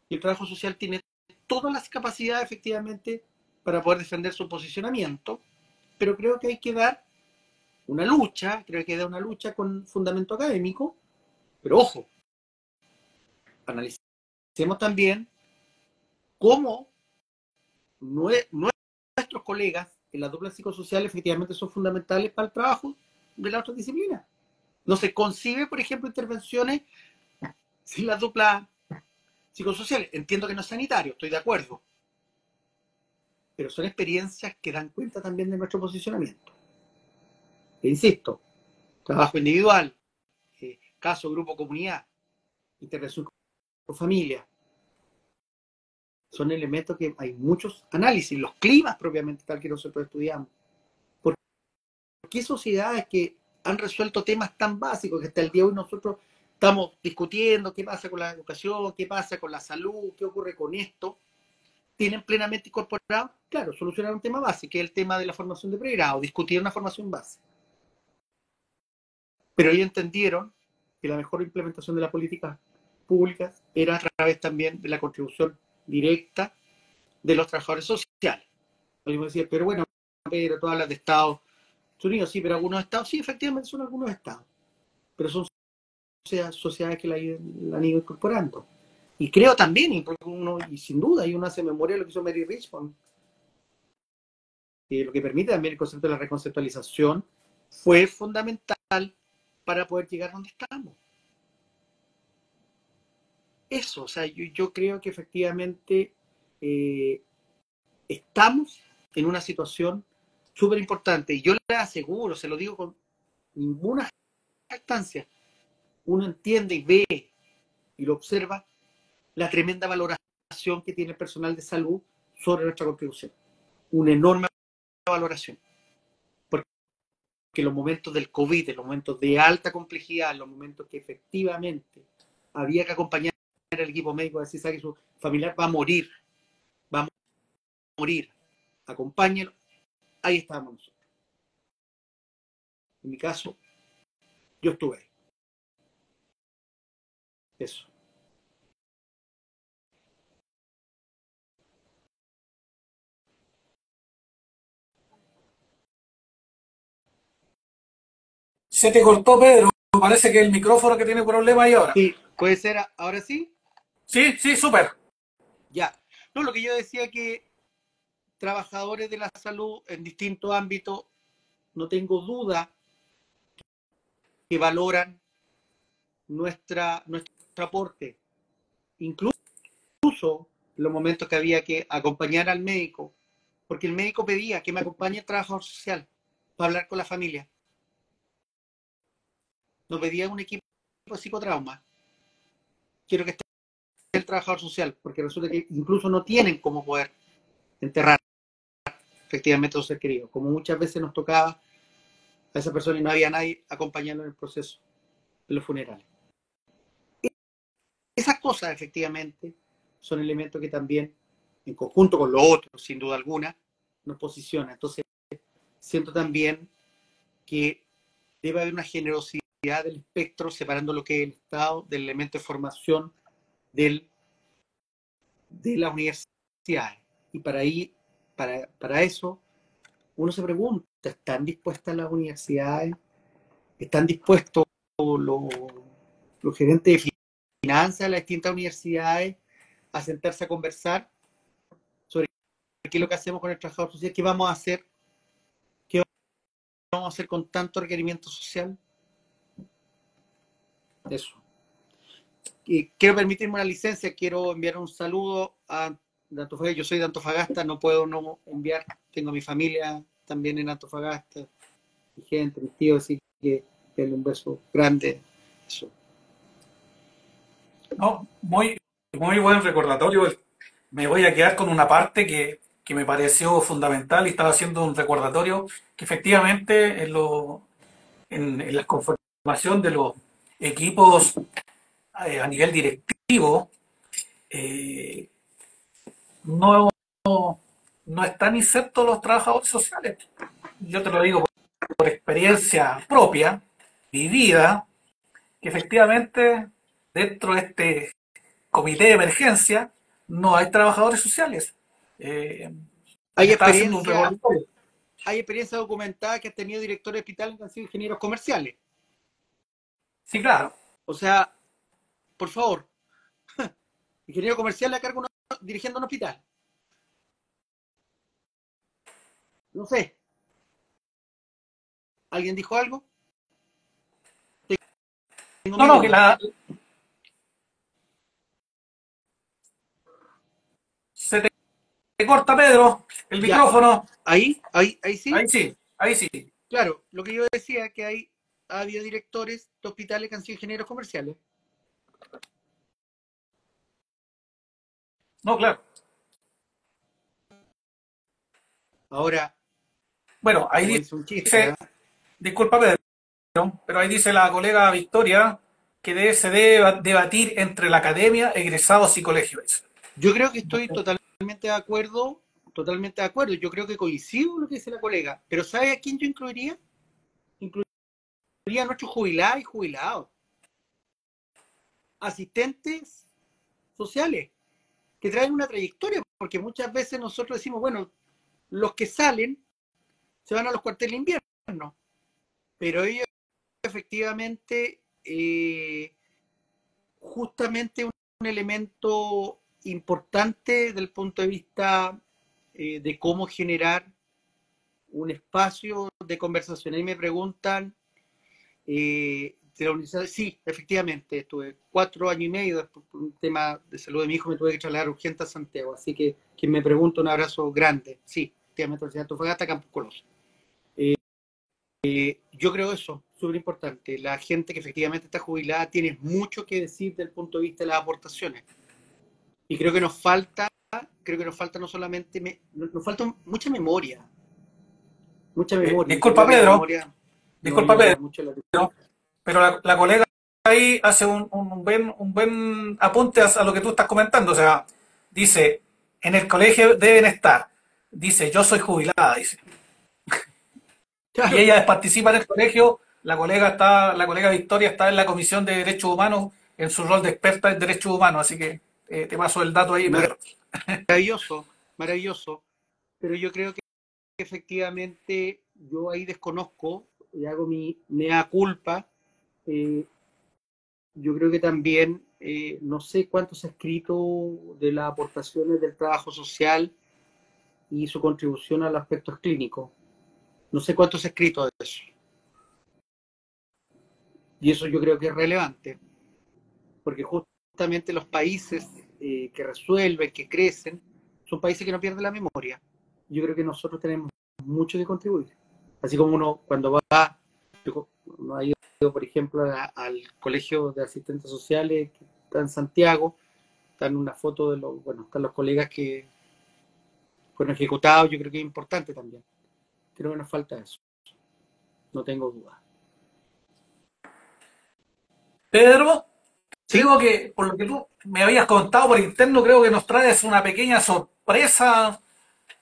Y el trabajo social tiene todas las capacidades, efectivamente, para poder defender su posicionamiento, pero creo que hay que dar una lucha, con fundamento académico, pero ojo, analicemos también cómo nuestros colegas en las duplas psicosociales efectivamente son fundamentales para el trabajo de la otra disciplina. No se concibe, por ejemplo, intervenciones sin las duplas psicosociales. Entiendo que no es sanitario, estoy de acuerdo, pero son experiencias que dan cuenta también de nuestro posicionamiento. E insisto, trabajo individual, caso, grupo, comunidad, intervención con familia, son elementos que hay muchos análisis, los climas propiamente tal que nosotros estudiamos. ¿Por qué sociedades que han resuelto temas tan básicos que hasta el día de hoy nosotros estamos discutiendo qué pasa con la educación, qué pasa con la salud, qué ocurre con esto, tienen plenamente incorporado, claro, solucionar un tema base, que es el tema de la formación de pregrado, discutir una formación base. Pero ellos entendieron que la mejor implementación de las políticas públicas era a través también de la contribución directa de los trabajadores sociales. Alguien me decía, pero bueno, pero tú hablas de Estados Unidos, sí, pero algunos estados, sí, efectivamente son algunos estados, pero son sociedades que la han ido incorporando. Y creo también, y sin duda, y uno hace memoria de lo que hizo Mary Richmond, que lo que permite también el concepto de la reconceptualización fue fundamental para poder llegar donde estamos. Eso, o sea, yo creo que efectivamente estamos en una situación súper importante. Y yo le aseguro, se lo digo con ninguna instancias uno entiende y ve y lo observa la tremenda valoración que tiene el personal de salud sobre nuestra contribución. Una enorme valoración. Porque en los momentos del COVID, en los momentos de alta complejidad, en los momentos que efectivamente había que acompañar al equipo médico a decir que su familiar va a morir, acompáñenlo, ahí estábamos nosotros. En mi caso, yo estuve ahí. Eso. Se te cortó, Pedro. Parece que el micrófono que tiene problema ahí ahora. Sí, puede ser, ahora sí. Sí, sí, súper. Ya. No, lo que yo decía que trabajadores de la salud en distintos ámbitos, no tengo duda que valoran nuestro aporte. Incluso en los momentos que había que acompañar al médico, porque el médico pedía que me acompañe el trabajador social para hablar con la familia. No pedía un equipo de psicotrauma. Quiero que esté el trabajador social, porque resulta que incluso no tienen cómo poder enterrar efectivamente a su ser querido, como muchas veces nos tocaba a esa persona y no había nadie acompañando en el proceso de los funerales. Esas cosas efectivamente son elementos que también, en conjunto con lo otro, sin duda alguna, nos posicionan. Entonces, siento también que debe haber una generosidad del espectro separando lo que es el Estado del elemento de formación de las universidades. Y para eso, uno se pregunta, ¿están dispuestas las universidades? ¿Están dispuestos los gerentes de finanzas de las distintas universidades a sentarse a conversar sobre qué es lo que hacemos con el trabajador social? ¿Qué vamos a hacer? ¿Qué vamos a hacer con tanto requerimiento social? Eso. Y quiero permitirme una licencia, quiero enviar un saludo a Antofagasta. Yo soy de Antofagasta, no puedo no enviar, tengo mi familia también en Antofagasta, mi gente, mis tíos, así que darle un beso grande. Eso. No, muy buen recordatorio. Me voy a quedar con una parte que me pareció fundamental y estaba haciendo un recordatorio que efectivamente en la conformación de los equipos a nivel directivo eh, no, no están insertos los trabajadores sociales. Yo te lo digo por experiencia propia, vivida, que efectivamente dentro de este comité de emergencia no hay trabajadores sociales. Hay Me estaba haciendo un experiencia, recordatorio. hay experiencia documentada que han tenido directores de hospitales que han sido ingenieros comerciales. Sí, claro. O sea, por favor, ingeniero comercial a cargo dirigiendo un hospital. No sé. ¿Alguien dijo algo? Tengo No, mi no, que duda. se te corta, Pedro, el Ya, micrófono. ahí sí. Ahí sí, ahí sí. Claro, lo que yo decía es que ha habido directores de hospitales que han sido ingenieros comerciales. No, claro. Ahora, Bueno, como ahí dice un chiste, dice, disculpa, Pedro, pero ahí dice la colega Victoria que se debe debatir entre la academia, egresados y colegios. yo creo que estoy totalmente de acuerdo, totalmente de acuerdo. Yo creo que coincido con lo que dice la colega, pero ¿sabe a quién yo incluiría? Incluiría a nuestros jubilados y jubilados, asistentes sociales, que traen una trayectoria, porque muchas veces nosotros decimos, bueno, los que salen se van a los cuarteles de invierno, pero ellos efectivamente justamente un elemento importante desde el punto de vista de cómo generar un espacio de conversación. Ahí me preguntan de la universidad. Sí, efectivamente, estuve 4 años y medio, después por un tema de salud de mi hijo me tuve que trasladar urgente a Santiago, así que quien me pregunta, un abrazo grande. Sí, efectivamente, Universidad de Antofagasta, Campus Colosio. Yo creo eso, súper importante. La gente que efectivamente está jubilada tiene mucho que decir desde el punto de vista de las aportaciones. Y creo que nos falta no solamente, nos falta mucha memoria. Mucha memoria. Yo Disculpa, creo que la Pedro, memoria nos disculpa, ayudaría Pedro, mucho en la... pero la colega ahí hace un buen apunte a lo que tú estás comentando. O sea, dice, en el colegio deben estar. Dice, yo soy jubilada, dice. Y Claro, ella participa en el colegio, la colega Victoria está en la Comisión de Derechos Humanos en su rol de experta en derechos humanos, así que te paso el dato ahí, Pedro. maravilloso, maravilloso. Pero yo creo que efectivamente yo ahí desconozco y hago mi mea culpa. Eh, yo creo que también no sé cuánto se ha escrito de las aportaciones del trabajo social y su contribución a los aspectos clínicos. No sé cuánto se ha escrito de eso. Y eso yo creo que es relevante, porque justamente los países que resuelven, que crecen, son países que no pierden la memoria. Yo creo que nosotros tenemos mucho que contribuir. Así como uno cuando uno ha ido, por ejemplo, al colegio de asistentes sociales que está en Santiago, están una foto de están los colegas que fueron ejecutados, yo creo que es importante también. Creo que nos falta eso, no tengo duda. Pedro, Sí, creo que por lo que tú me habías contado por interno, creo que nos traes una pequeña sorpresa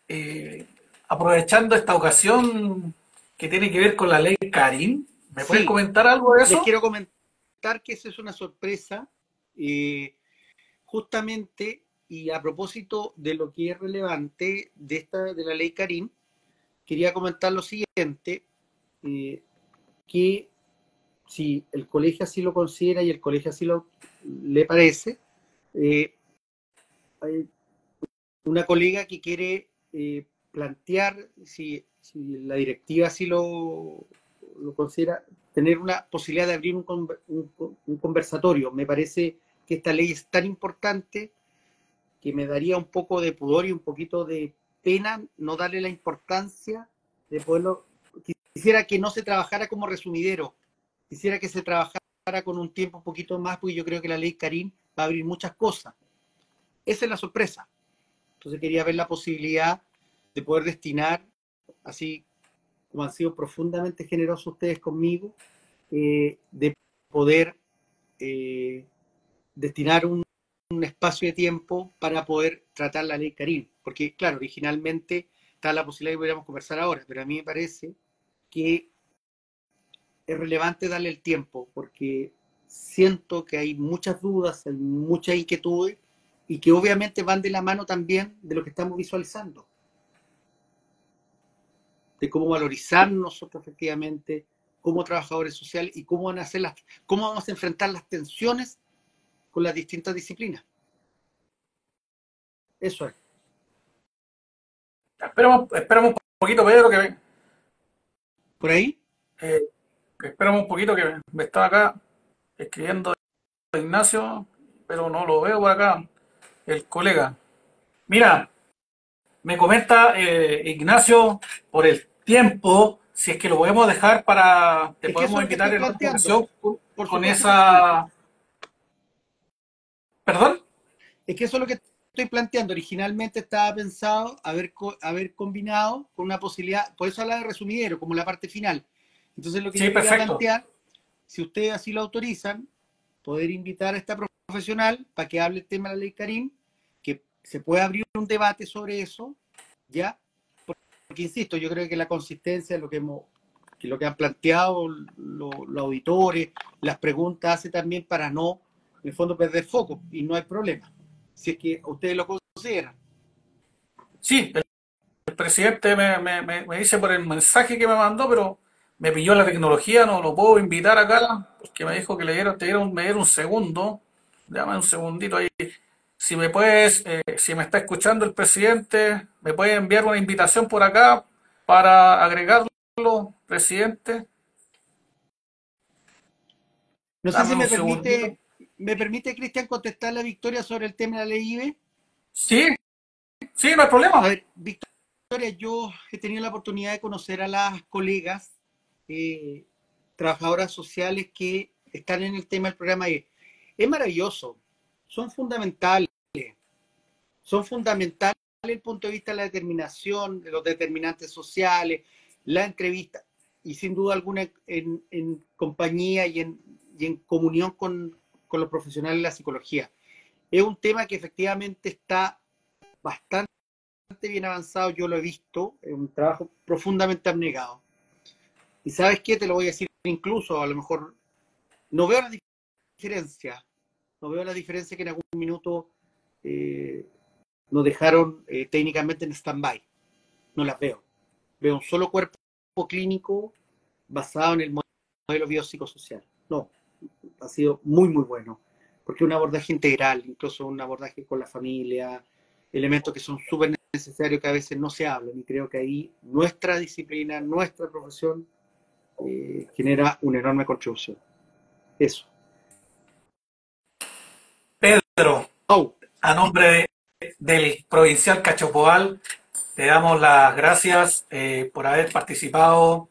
eh, aprovechando esta ocasión que tiene que ver con la ley Karim. ¿Me puedes sí, comentar algo de les eso? quiero comentar que esa es una sorpresa, justamente, y a propósito de lo que es relevante de la ley Karim, quería comentar lo siguiente, que si el colegio así lo considera y el colegio así le parece, hay una colega que quiere plantear, si la directiva así lo considera, tener una posibilidad de abrir un conversatorio. Me parece que esta ley es tan importante que me daría un poco de pudor y un poquito de pena no darle la importancia de poderlo. Quisiera que no se trabajara como resumidero, quisiera que se trabajara con un tiempo un poquito más, porque yo creo que la ley Karim va a abrir muchas cosas. Esa es la sorpresa. Entonces quería ver la posibilidad de poder destinar, así como han sido profundamente generosos ustedes conmigo, de poder destinar un espacio de tiempo para poder tratar la ley Karim. Porque, claro, originalmente está la posibilidad de que pudiéramos conversar ahora, pero a mí me parece que es relevante darle el tiempo, porque siento que hay muchas dudas, hay muchas inquietudes, y que obviamente van de la mano también de lo que estamos visualizando, de cómo valorizar nosotros efectivamente como trabajadores sociales y cómo vamos a enfrentar las tensiones con las distintas disciplinas. Eso es. Esperamos un poquito, Pedro, ¿Por ahí? eh, esperamos un poquito que me está acá escribiendo Ignacio, pero no lo veo por acá, el colega. Mira, me comenta Ignacio por el tiempo, si es que lo podemos dejar para, te Es que eso podemos es lo que invitar estoy en otra planteando. ocasión Por con supuesto que sí. esa, perdón. Es que eso es lo que estoy planteando. Originalmente estaba pensado haber combinado con una posibilidad, por eso habla de resumidero, como la parte final. Entonces lo que Sí, yo quería perfecto. plantear, si ustedes así lo autorizan, poder invitar a esta profesional para que hable el tema de la ley Karim, que se pueda abrir un debate sobre eso, ¿ya? Porque insisto, yo creo que la consistencia de lo que han planteado los auditores, las preguntas hace también para no, en el fondo, perder foco, y no hay problema, si es que ustedes lo consideran. Sí, el presidente me dice por el mensaje que me mandó, pero me pilló la tecnología, no lo puedo invitar acá, porque me dijo que me diera un segundo. Dame un segundito ahí. Si me puedes, si me está escuchando el presidente, me puede enviar una invitación por acá para agregarlo, presidente. No sé Dame si un segundito. me permite, Cristian, contestar la Victoria sobre el tema de la ley IBE. Sí, sí, no hay A problema. ver, Victoria, yo he tenido la oportunidad de conocer a las colegas, trabajadoras sociales que están en el tema del programa Y. Es maravilloso, son fundamentales desde el punto de vista de la determinación, de los determinantes sociales, la entrevista, y sin duda alguna en compañía y en comunión con los profesionales de la psicología. Es un tema que efectivamente está bastante bien avanzado, yo lo he visto, es un trabajo profundamente abnegado. Y ¿sabes qué? Te lo voy a decir, incluso a lo mejor no veo la diferencia, que en algún minuto nos dejaron técnicamente en stand-by. No las veo. Veo un solo cuerpo clínico basado en el modelo biopsicosocial. No, ha sido muy, muy bueno. Porque un abordaje integral, incluso un abordaje con la familia, elementos que son súper necesarios que a veces no se hablan. Y creo que ahí nuestra disciplina, nuestra profesión genera una enorme contribución. Eso. Pedro, Oh, a nombre del provincial Cachopoal, te damos las gracias por haber participado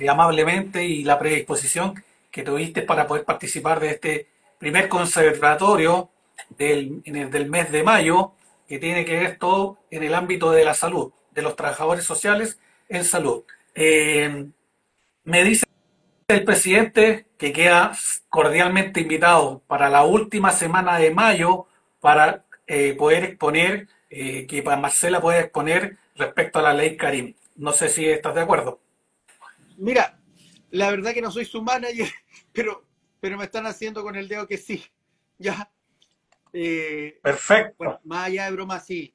amablemente y la predisposición que tuviste para poder participar de este primer conservatorio del mes de mayo, que tiene que ver todo en el ámbito de la salud, de los trabajadores sociales en salud. Me dice el presidente que queda cordialmente invitado para la última semana de mayo para poder exponer, que Marcela pueda exponer respecto a la ley Karim. No sé si estás de acuerdo. mira, la verdad que no soy su manager, pero me están haciendo con el dedo que sí. Ya. Bueno, Perfecto. más allá de broma, sí.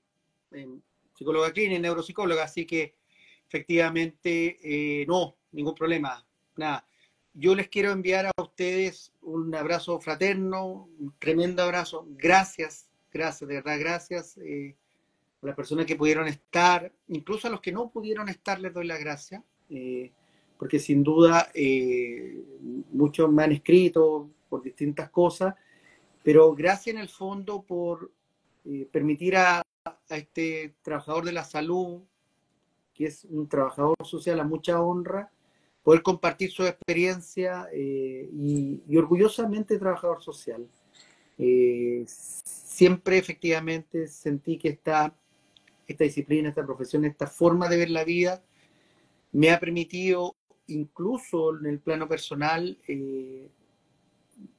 Psicóloga clínica, neuropsicóloga, así que efectivamente no, ningún problema, nada. Yo les quiero enviar a ustedes un abrazo fraterno, un tremendo abrazo. Gracias, de verdad, gracias a las personas que pudieron estar, incluso a los que no pudieron estar, les doy las gracias, porque sin duda muchos me han escrito por distintas cosas, pero gracias en el fondo por permitir a este trabajador de la salud, que es un trabajador social a mucha honra, poder compartir su experiencia y orgullosamente trabajador social. Siempre efectivamente sentí que esta disciplina, esta profesión, esta forma de ver la vida me ha permitido, incluso en el plano personal,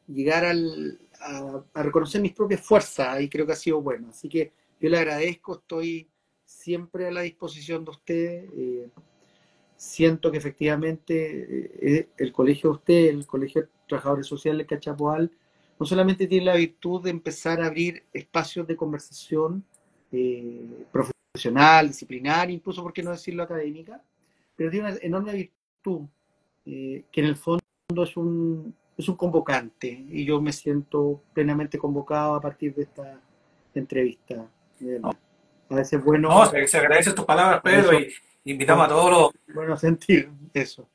llegar a reconocer mis propias fuerzas, y creo que ha sido bueno. Así que yo le agradezco, estoy siempre a la disposición de ustedes. Siento que efectivamente el colegio de usted, el Colegio de Trabajadores Sociales Cachapoal, no solamente tiene la virtud de empezar a abrir espacios de conversación profesional, disciplinar, incluso, por qué no decirlo, académica, pero tiene una enorme virtud que en el fondo es un convocante, y yo me siento plenamente convocado a partir de esta entrevista. No, A veces bueno, no, se agradecen tus palabras, Pedro, y invitamos a todos bueno sentir eso.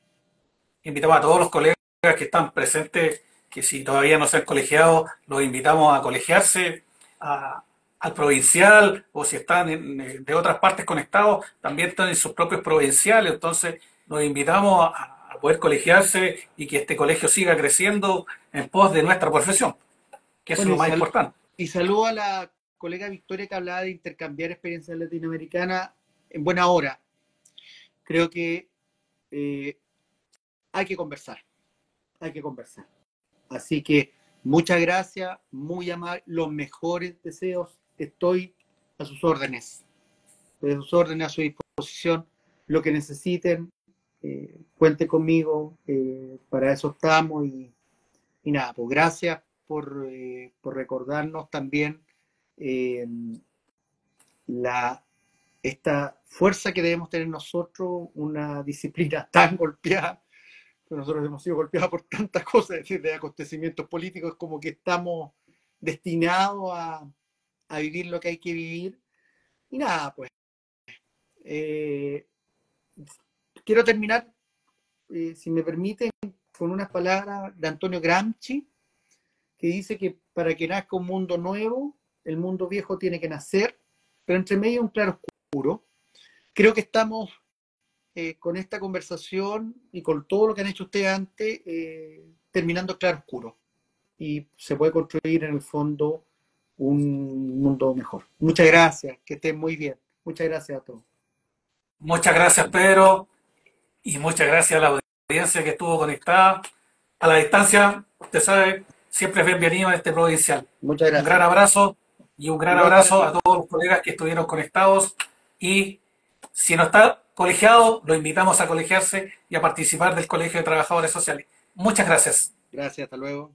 invitamos a todos los colegas que están presentes, que si todavía no se han colegiado, los invitamos a colegiarse, al provincial, o si están de otras partes conectados, también están en sus propios provinciales. Entonces los invitamos a poder colegiarse y que este colegio siga creciendo en pos de nuestra profesión, que eso Bueno, es lo más importante. y saludo a la colega Victoria, que hablaba de intercambiar experiencias latinoamericanas en buena hora. Creo que hay que conversar. Así que muchas gracias, muy amable, los mejores deseos. Estoy a sus órdenes, a su disposición. Lo que necesiten, cuente conmigo, para eso estamos. Y nada, pues gracias por recordarnos también esta fuerza que debemos tener nosotros, una disciplina tan golpeada. Nosotros hemos sido golpeados por tantas cosas, desde acontecimientos políticos, como que estamos destinados a vivir lo que hay que vivir. Y nada, pues quiero terminar, si me permiten, con unas palabras de Antonio Gramsci, que dice que para que nazca un mundo nuevo, el mundo viejo tiene que nacer, pero entre medio un claro oscuro. Creo que estamos con esta conversación y con todo lo que han hecho ustedes antes, terminando claroscuro. Y se puede construir en el fondo un mundo mejor. Muchas gracias, que estén muy bien. Muchas gracias a todos. Muchas gracias, Pedro, y muchas gracias a la audiencia que estuvo conectada. A la distancia, usted sabe, siempre es bienvenido a este provincial. Muchas Un gracias. gran abrazo y un gran Igual abrazo para a todos los colegas que estuvieron conectados. Y si no está colegiado, lo invitamos a colegiarse y a participar del Colegio de Trabajadores Sociales. Muchas gracias. Gracias, hasta luego.